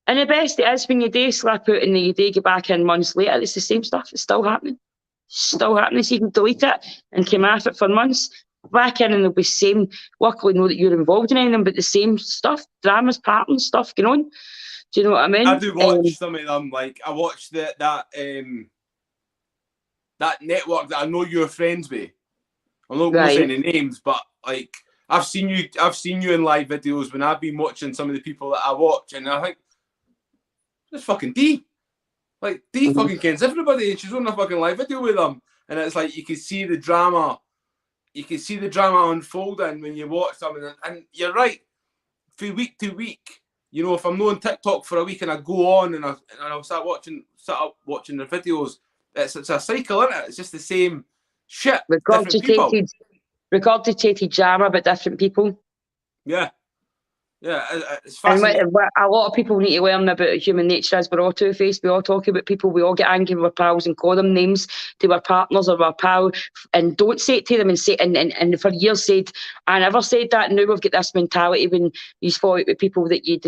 And the best it is when you do slip out and you do get back in months later, it's the same stuff. It's still happening. Still happening. So you can delete it and come off it for months. Back in and there'll be the same, luckily know that you're involved in anything, but the same stuff, dramas, patterns, stuff going on. Do you know what I mean? I do watch some of them. Like I watched that network that I know you're friends with. I'm not going to say any names, but like I've seen you in live videos when I've been watching some of the people that I watch, and I think this fucking Dee. Like Dee fucking kens everybody, and she's on a fucking live video with them, and it's like you can see the drama. You can see the drama unfolding when you watch them, and you're right. From week to week, you know, if I'm not on TikTok for a week and I go on and I'll start watching their videos. It's a cycle, isn't it? It's just the same shit. Regurgitated drama, but different people. Yeah. Yeah, it's fascinating. And a lot of people need to learn about human nature as we're all two-faced. We all talk about people. We all get angry with our pals and call them names to our partners or our pal, and don't say it to them and say. And for years said, I never said that. Now we've got this mentality when you fall out with people that you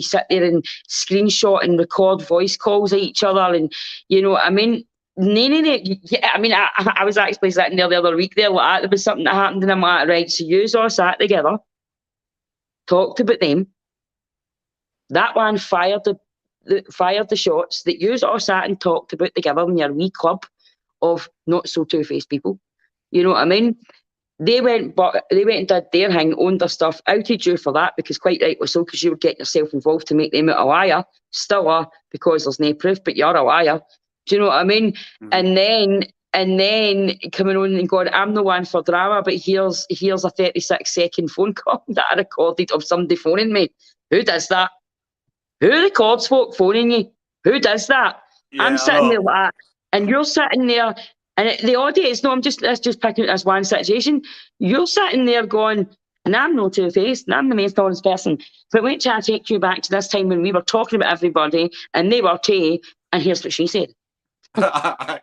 sit there and screenshot and record voice calls at each other, and you know what I mean. Yeah, I mean, I was actually sitting there the other week there like that. There was something that happened, and I'm like, right, so you all sat together, talked about them. That one fired that fired the shots, that you all sat and talked about together in your wee club of not so two-faced people. You know what I mean? They went and did their thing, owned their stuff, outed you for that, because quite rightly so, because you were getting yourself involved to make them out a liar. Still are, because there's no proof, but you're a liar. Do you know what I mean? Mm-hmm. And then coming on and going, I'm no one for drama, but here's a 36-second phone call that I recorded of somebody phoning me. Who does that? Who records folk phoning you? Who does that? Yeah, I'm sitting there like that, and you're sitting there. And the audience, no, let's just pick out this one situation. You're sitting there going, and I'm no two-faced, and I'm the most honest person. But wait till I take you back to this time when we were talking about everybody, and they were too, and here's what she said. Yeah,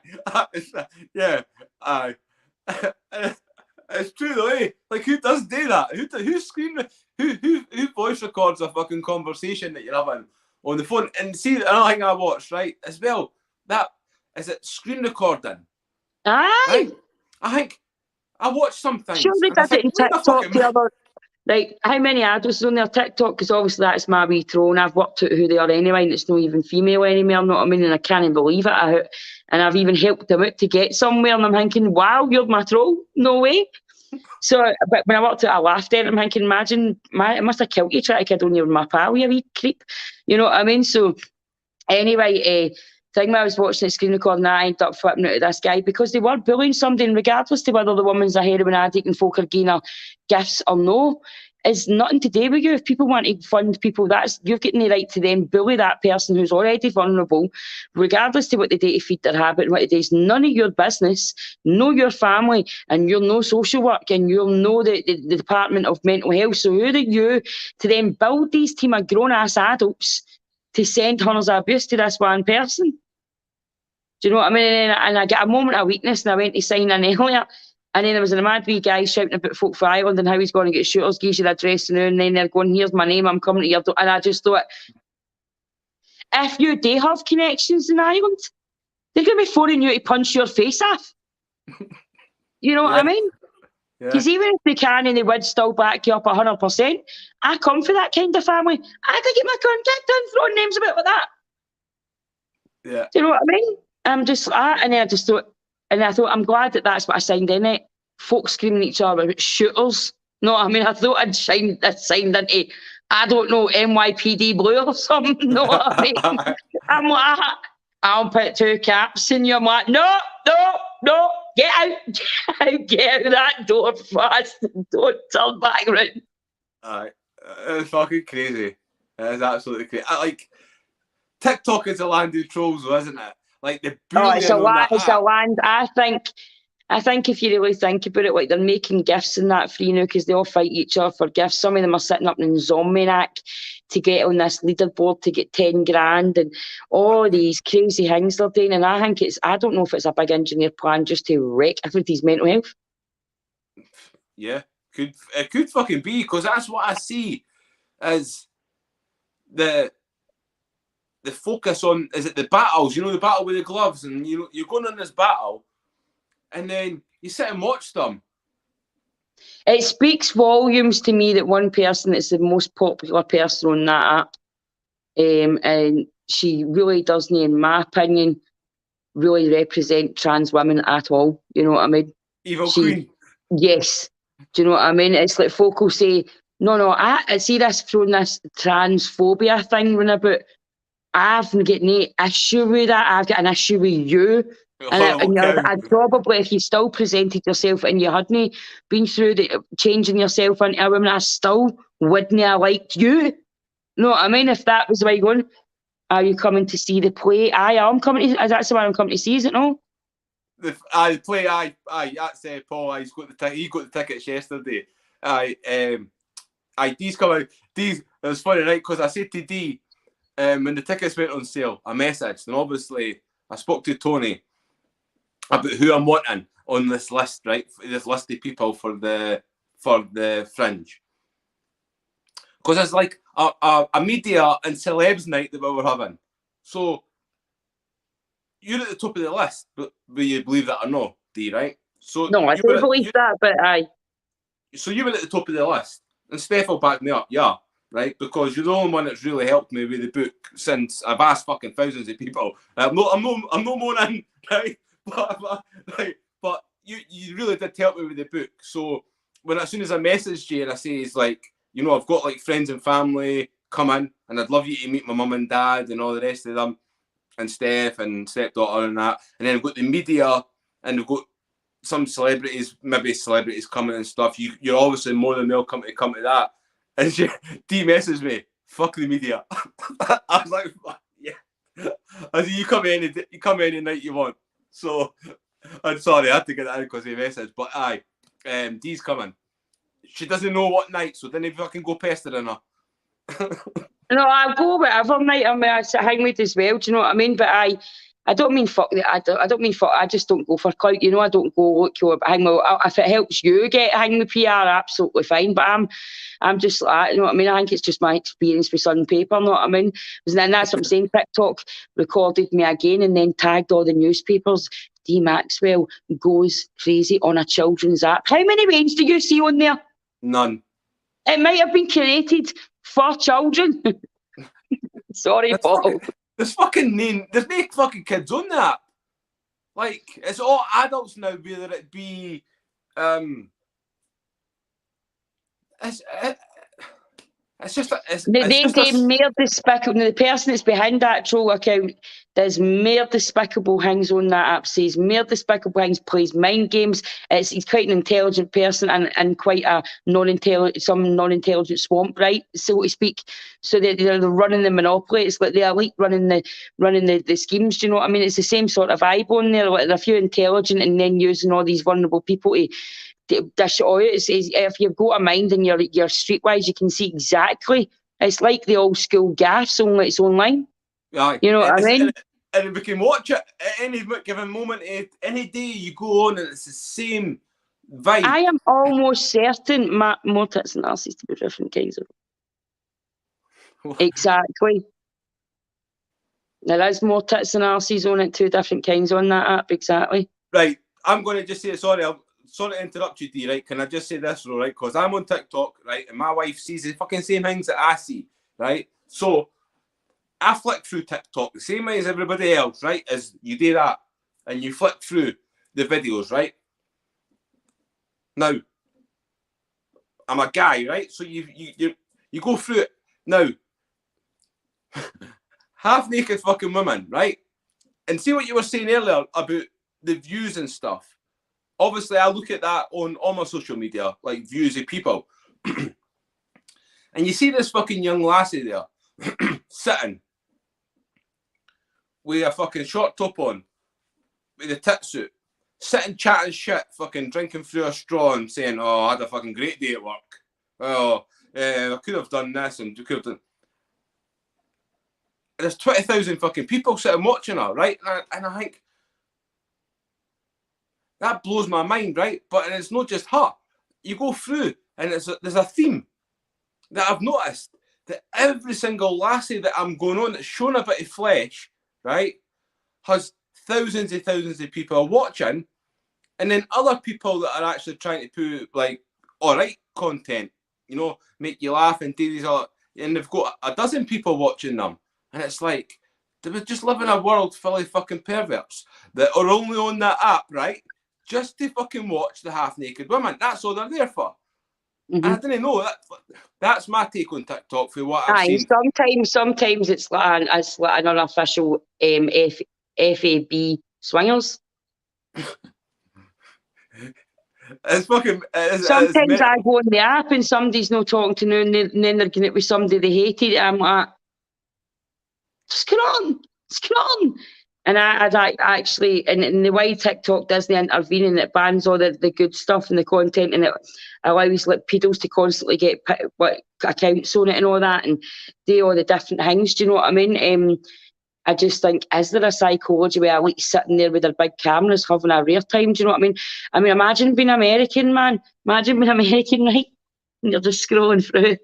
it's true though, eh? Like, who does do that? Who voice records a fucking conversation that you're having on the phone? And see, another thing I watched, right, as well, that is it screen recording. Aye. Right? I think I watched something. Sure, they did it in TikTok the other. Like, how many adults on their TikTok? Because obviously that's my wee throne. I've worked out who they are anyway, and it's not even female anymore. You know what I mean? And I can't believe it. And I've even helped them out to get somewhere. And I'm thinking, wow, you're my troll. No way. So, but when I worked out, I laughed at it. I'm thinking, imagine, I must have killed you trying to kid on you with my pal, you wee creep. You know what I mean? So, anyway, thing when I was watching the screen recording, I ended up flipping out of this guy because they were bullying somebody, and regardless to whether the woman's a heroin addict and folk are giving her gifts or no, it's nothing to do with you. If people want to fund people, you've got the right to then bully that person who's already vulnerable, regardless to what they do to feed their habit and what it is. None of your business. Know your family, and you'll know social work, and you'll know the Department of Mental Health. So who are you to then build these team of grown-ass adults to send hunters of abuse to this one person? Do you know what I mean? And I got a moment of weakness, and I went to sign in earlier. And then there was a mad wee guy shouting about folk for Ireland and how he's going to get shooters, gives you the address, and then they're going, here's my name, I'm coming to your door. And I just thought, if you do have connections in Ireland, they're going to be phoning you to punch your face off. You know what I mean? Because even if they can and they would still back you up 100%, I come for that kind of family. I could get my contact done throwing names about like that. Yeah. Do you know what I mean? And I thought, I'm glad that that's what I signed in it. Folks screaming at each other about shooters. No, I mean, I thought I'd signed into, I don't know, NYPD Blue or something. No, I mean, I'm like, I'll put 2 caps in you. I'm like, no, get out of that door fast. Don't turn back around. It's fucking crazy. It's absolutely crazy. TikTok is a land of trolls, though, isn't it? Like the it's a land. I think if you really think about it, like they're making gifts and that free now because they all fight each other for gifts. Some of them are sitting up in Zombiac to get on this leaderboard to get 10 grand and all these crazy things they're doing. And I think I don't know if it's a big engineered plan just to wreck everybody's mental health. Yeah, it could fucking be, because that's what I see as the focus on, is it the battles, the battle with the gloves, and you're going on this battle and then you sit and watch them. It speaks volumes to me that one person is the most popular person on that app, and she really doesn't, in my opinion, really represent trans women at all. You know what I mean? Evil Queen. Yes. Do you know what I mean? It's like folk will say, no, I see this throwing this transphobia thing running about. I've got no issue with that. I've got an issue with you. And probably, if you still presented yourself and you hadn't been through the changing yourself into a woman, I still wouldn't have liked you. You know what I mean? If that was the way you're going, are you coming to see the play? I am coming to, that's the one I'm coming to see, is it no? The play, that's Paul. He got the tickets yesterday. Dee's coming. It was funny, right? Because I said to Dee, when the tickets went on sale, I messaged, and obviously I spoke to Tony about who I'm wanting on this list, right? This list of people for the Fringe, because it's like a media and celebs night that we were having. So you're at the top of the list, but will you believe that or no, Dee? Right? So no, I don't believe that, but aye. So you were at the top of the list, and Steph will back me up. Yeah, right? Because you're the only one that's really helped me with the book since I've asked fucking thousands of people. I'm no moaning, right? But you really did help me with the book. So as soon as I messaged you and I say, it's like, you know, I've got like friends and family come in and I'd love you to meet my mum and dad and all the rest of them and Steph and stepdaughter and that. And then I've got the media and we've got some celebrities, maybe celebrities coming and stuff. You're obviously more than welcome to come to that. And Dee messaged me, fuck the media. I was like, yeah. I said, you come any night you want. So I'm sorry, I had to get that in because of the message. But aye, Dee's coming. She doesn't know what night, so then if I can go pestering her. No, I'll go whatever night I'm hang with as well. Do you know what I mean? But I don't mean fuck. I don't mean fuck. I just don't go for clout. You know, I don't go look. Hang with. If it helps you hang with PR, absolutely fine. But I'm just like, you know what I mean. I think it's just my experience with Sun Paper. You know what I mean? And that's what I'm saying. TikTok recorded me again and then tagged all the newspapers. Dee Maxwell goes crazy on a children's app. How many names do you see on there? None. It might have been created for children. Sorry, Paul. There's no fucking kids on that. Like, it's all adults now, whether it be it's just more despicable. The person that's behind that troll account does more despicable things on that app. Says more despicable things. Plays mind games. He's quite an intelligent person and quite a non-intelligent swamp, right, so to speak. So they're running the monopoly. It's like the elite running the schemes. Do you know what I mean? It's the same sort of vibe on there. Like they're a few intelligent and then using all these vulnerable people to dish it out. It says if you've got a mind and you're streetwise, you can see exactly. It's like the old school gaffes, only it's online. Aye. You know what I mean? And we can watch it at any given moment, any day you go on, and it's the same vibe. I am almost certain more tits and arses to be different kinds of. Exactly. There is more tits and arses on it, 2 different kinds on that app. Exactly. Right. I'm going to just say sorry to interrupt you, Dee, right? Can I just say this, right? Because I'm on TikTok, right? And my wife sees the fucking same things that I see, right? So I flick through TikTok the same way as everybody else, right? As you do that and you flick through the videos, right? Now, I'm a guy, right? So you go through it. Now, half-naked fucking women, right? And see what you were saying earlier about the views and stuff. Obviously, I look at that on all my social media, like views of people. And you see this fucking young lassie there, sitting with a fucking short top on, with a tit suit, sitting chatting shit, fucking drinking through a straw and saying, oh, I had a fucking great day at work. Oh, I could have done this and could have done... There's 20,000 fucking people sitting watching her, right? And I think, that blows my mind, right? But it's not just her. You go through and there's a theme that I've noticed that every single lassie that I'm going on that's shown a bit of flesh, right, has thousands of people watching, and then other people that are actually trying to put like all right content, you know, make you laugh and do these other, and they've got a dozen people watching them, and it's like they would just live in a world full of fucking perverts that are only on that app, right? Just to fucking watch the half-naked women. That's all they're there for. Mm-hmm. And I didn't know that. That's my take on TikTok for what I've seen. Sometimes it's like an unofficial FAB swingers. It's fucking. Sometimes I go on the app and somebody's not talking to me, and then they're getting it with somebody they hated. I'm like, just get on. And I'd actually, and the way TikTok doesn't intervene and it bans all the good stuff and the content, and it allows like pedos to constantly get accounts on it and all that and do all the different things. Do you know what I mean? I just think, is there a psychology where like sitting there with their big cameras having a rare time? Do you know what I mean? I mean, imagine being American, man. Imagine being American, right? And you're just scrolling through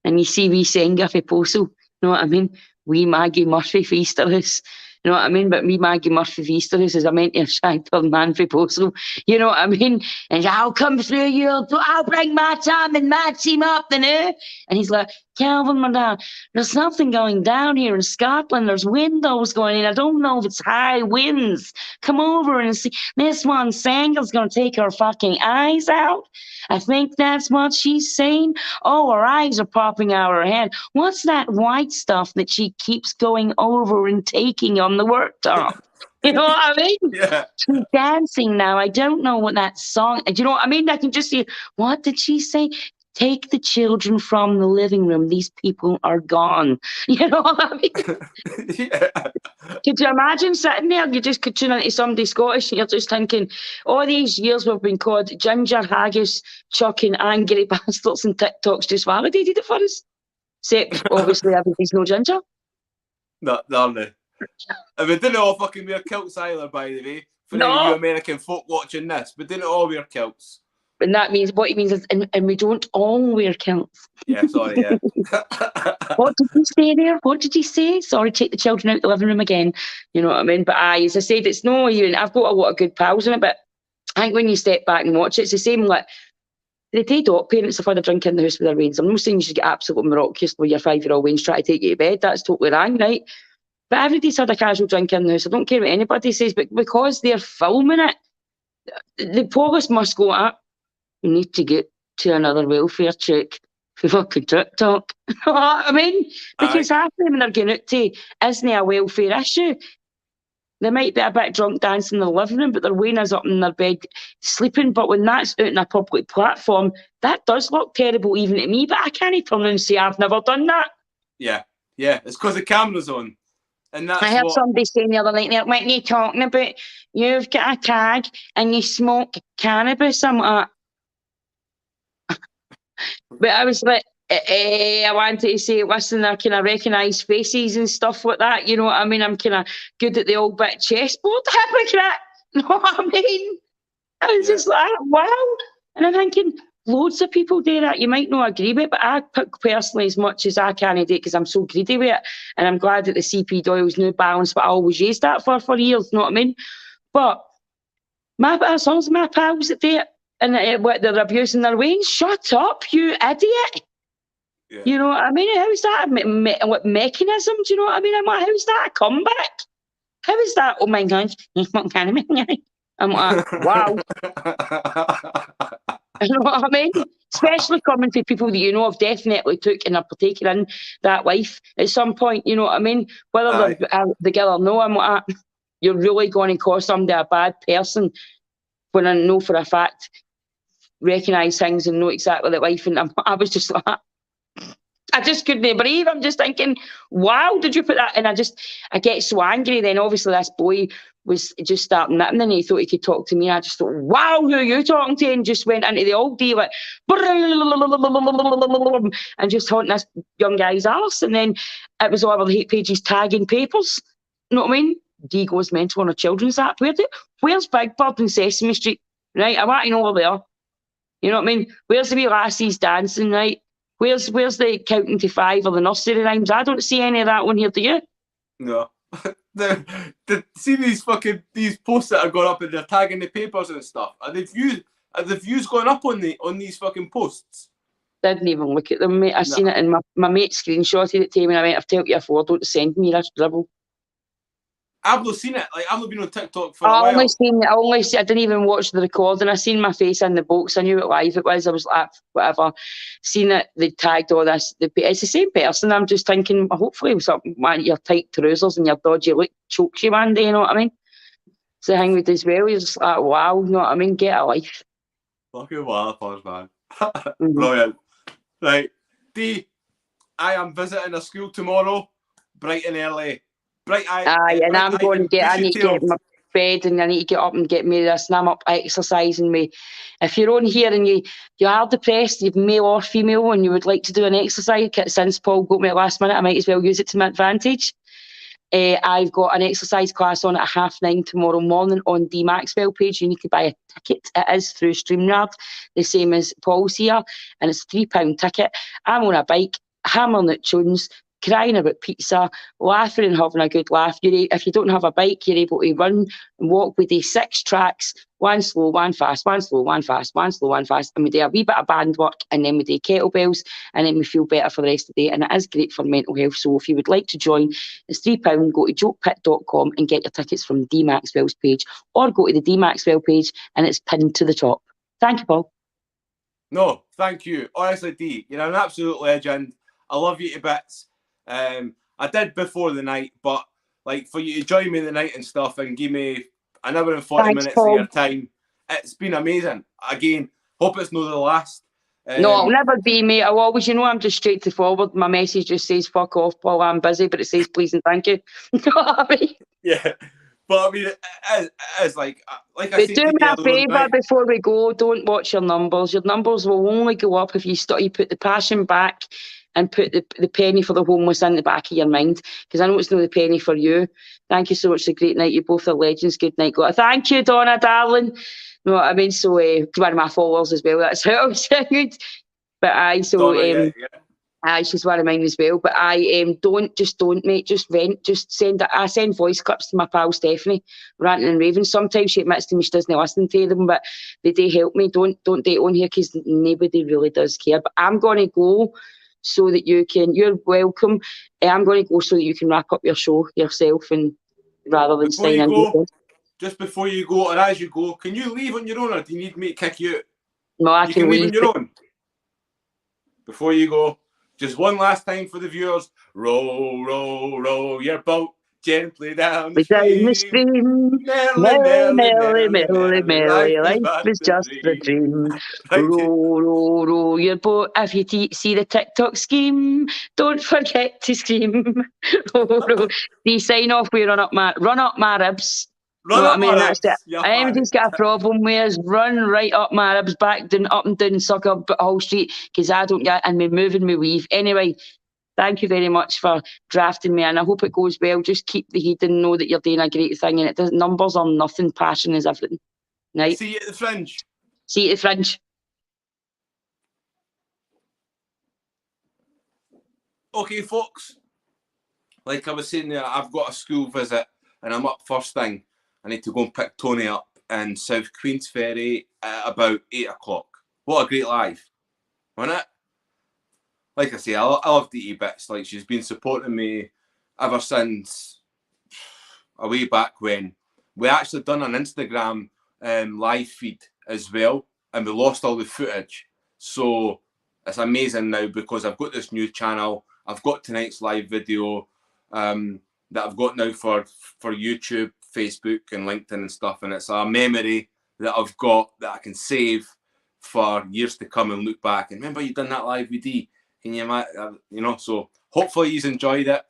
and you see wee Senga for Postal. You know what I mean? Wee Maggie Murphy for Easterhouse. You know what I mean? But me, Maggie Murphy for Easterhouse is I meant to have shagged her man for Postal. You know what I mean? And I'll come through you. I'll bring my time and match him up, you know? And he's like, Calvin, madam, there's nothing going down here in Scotland. There's windows going in. I don't know if it's high winds. Come over and see. This one, Sangel's going to take her fucking eyes out. I think that's what she's saying. Oh, her eyes are popping out of her head. What's that white stuff that she keeps going over and taking on the worktop? You know what I mean? Yeah. She's dancing now. I don't know what that song. Do you know what I mean? I can just see. What did she say? Take the children from the living room. These people are gone. You know what I mean? Yeah. Could you imagine sitting there? You just could tune into somebody Scottish and you're just thinking, all these years we've been called ginger, haggis, chucking, angry bastards, and TikTok's just validated it for us. Except, obviously, everybody's no ginger. No, no. And we didn't all fucking wear kilts either, by the way. For any of you American folk watching this, we didn't all wear kilts. And that means, what it means is, and we don't all wear kilts. Yeah, sorry, yeah. What did you say there? What did you say? Sorry, take the children out the living room again. You know what I mean? But as I said, it's no even. I've got a lot of good pals in it, but I think when you step back and watch it, it's the same. Like they take dog parents if they're drinking in the house with their wains. I'm not saying you should get absolutely miraculous with your 5-year-old wains trying to take you to bed. That's totally wrong, right? But everybody's had a casual drink in the house. I don't care what anybody says, but because they're filming it, the police must go up. We need to get to another welfare check for fucking TikTok. You know what I mean? Because half of them are going out to, isn't it a welfare issue? They might be a bit drunk dancing in the living room, but their wain is up in their bed sleeping. But when that's out on a public platform, that does look terrible even to me, but I can't turn and say I've never done that. Yeah, it's because the camera's on. And that's I heard somebody saying the other night, what are you talking about? You've got a tag and you smoke cannabis. I'm like, but I was like, I wanted to say, listen, I kind of recognise faces and stuff like that. You know what I mean? I'm kind of good at the old bit chessboard hypocrite. You know what I mean? I was just like, wow. And I'm thinking, loads of people do that. You might not agree with it, but I pick personally as much as I can do it because I'm so greedy with it. And I'm glad that the CP Doyle's new balance, but I always used that for years. You know what I mean? But some of my pals that do it, and what they're abusing their wains. Shut up, you idiot! Yeah. You know what I mean? How's that what mechanism? Do you know what I mean? I'm like, how's that a comeback? How is that? Oh my gosh, you smoke cannabis? I'm like, wow. You know what I mean? Especially coming from people that you know have definitely took and are partaking in that life at some point. You know what I mean? Whether the girl or no, I'm like, you're really going to call somebody a bad person when I know for a fact. Recognise things and know exactly the life, and I was just like, I just couldn't believe. I'm just thinking, wow, did you put that? And I get so angry. Then obviously this boy was just starting knitting, and he thought he could talk to me. I just thought, wow, who are you talking to? And just went into the old day like, and just haunting this young guy's arse. And then it was all over the hate pages tagging papers. You know what I mean? Dee goes mental on a children's app. Where's Big Bird and Sesame Street? Right, I want to know where they are. You know what I mean? Where's the wee lassies dancing, right? Where's the counting to 5 or the nursery rhymes? I don't see any of that one here, do you? No. See these posts that are going up and they're tagging the papers and stuff. Are the views going up on these fucking posts? Didn't even look at them, mate. I seen it and my mate screenshotted it to me and I went, I've told you before, don't send me this dribble. I've not seen it. Like, I've not been on TikTok for a while. I didn't even watch the recording. I seen my face in the box. I knew what live it was. I was like, whatever. Seen it. They tagged all this. It's the same person. I'm just thinking, hopefully, something, man, your tight trousers and your dodgy look chokes you one day. You know what I mean? It's the thing with as well. You're just like, wow. You know what I mean? Get a life. Fucking wallopers, man. Brilliant. Right, Dee, I am visiting a school tomorrow, bright and early. And I'm going to get my bed and I need to get up and get me this, and I'm up exercising me. If you're on here and you are depressed, you're male or female, and you would like to do an exercise kit, since Paul got me at last minute, I might as well use it to my advantage. I've got an exercise class on at 9:30 tomorrow morning on Dee Maxwell page. You need to buy a ticket. It is through StreamYard, the same as Paul's here, and it's a £3 ticket. I'm on a bike, hammering at tunes, crying about pizza, laughing and having a good laugh. If you don't have a bike, you're able to run and walk. We do 6 tracks, one slow, one fast, one slow, one fast, one slow, one fast. And we do a wee bit of band work, and then we do kettlebells, and then we feel better for the rest of the day. And it is great for mental health. So if you would like to join, it's £3. Go to jokepit.com and get your tickets from Dee Maxwell's page, or go to the Dee Maxwell page and it's pinned to the top. Thank you, Paul. No, thank you. Honestly, Dee, you're an absolute legend. I love you to bits. I did before the night, but like for you to join me in the night and stuff and give me an hour and 40 minutes Paul. of your time, it's been amazing. Again, hope it's not the last. No, it'll never be, mate. I'll always, I'm just straight to forward. My message just says, fuck off, Paul, I'm busy, but it says, please and thank you. You know what I mean? Yeah. But I mean, it is like I but said. Do me a favour before we go. Don't watch your numbers. Your numbers will only go up if you put the passion back and put the penny for the homeless in the back of your mind. Because I know it's not the penny for you. Thank you so much. It's a great night. You both are legends. Good night. Thank you, Donna, darling. You know what I mean? So, one of my followers as well. That's how I'm saying. But Donna, she's one of mine as well. But don't, mate. Just vent. Just send. I send voice clips to my pal Stephanie, ranting and raving. Sometimes she admits to me she doesn't listen to them, but they do help me. Don't do it on here because nobody really does care. But I'm going to go so that you're welcome. I'm going to go so that you can wrap up your show yourself, and rather than before you go, just before you go, or as you go, can you leave on your own, or do you need me to kick you out? No, I can leave on your own. Before you go, just one last time for the viewers. Row, row, row your boat gently down the stream. Merrily, merrily, merrily, merrily, life is just a dream. Row, row, row your boat. If you see the TikTok scheme, don't forget to scream. Row, row. Do you sign off with run up my ribs? Run up my ribs. That's it. Anybody's got a problem with us, run right up my ribs, back down, up and down Sucker Hall Street, because I don't get, and me moving me weave. Anyway, thank you very much for drafting me, and I hope it goes well. Just keep the heat and know that you're doing a great thing, and it doesn't. Numbers are nothing. Passion is everything. Right? See you at the Fringe. See you at the Fringe. Okay, folks. Like I was saying there, I've got a school visit, and I'm up first thing. I need to go and pick Tony up in South Queensferry at about 8 o'clock. What a great life, wasn't it? Like I say, I love Dee bits. Like, she's been supporting me ever since way back when. We actually done an Instagram live feed as well, and we lost all the footage. So it's amazing now because I've got this new channel. I've got tonight's live video that I've got now for YouTube, Facebook and LinkedIn and stuff, and it's a memory that I've got that I can save for years to come and look back and remember you done that live with Dee. Can you imagine? So hopefully you've enjoyed it.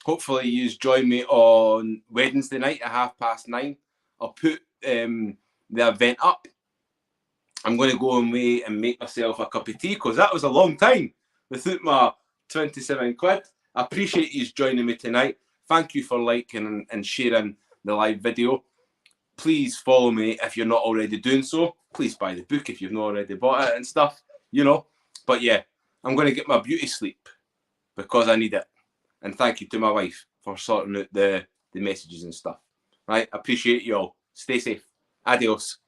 Hopefully you've joined me on Wednesday night at 9:30. I'll put the event up. I'm going to go away and make myself a cup of tea because that was a long time without my 27 quid. I appreciate you joining me tonight. Thank you for liking and sharing the live video. Please follow me if you're not already doing so. Please buy the book if you've not already bought it and stuff, But yeah, I'm going to get my beauty sleep because I need it. And thank you to my wife for sorting out the messages and stuff. Right? I appreciate you all. Stay safe. Adios.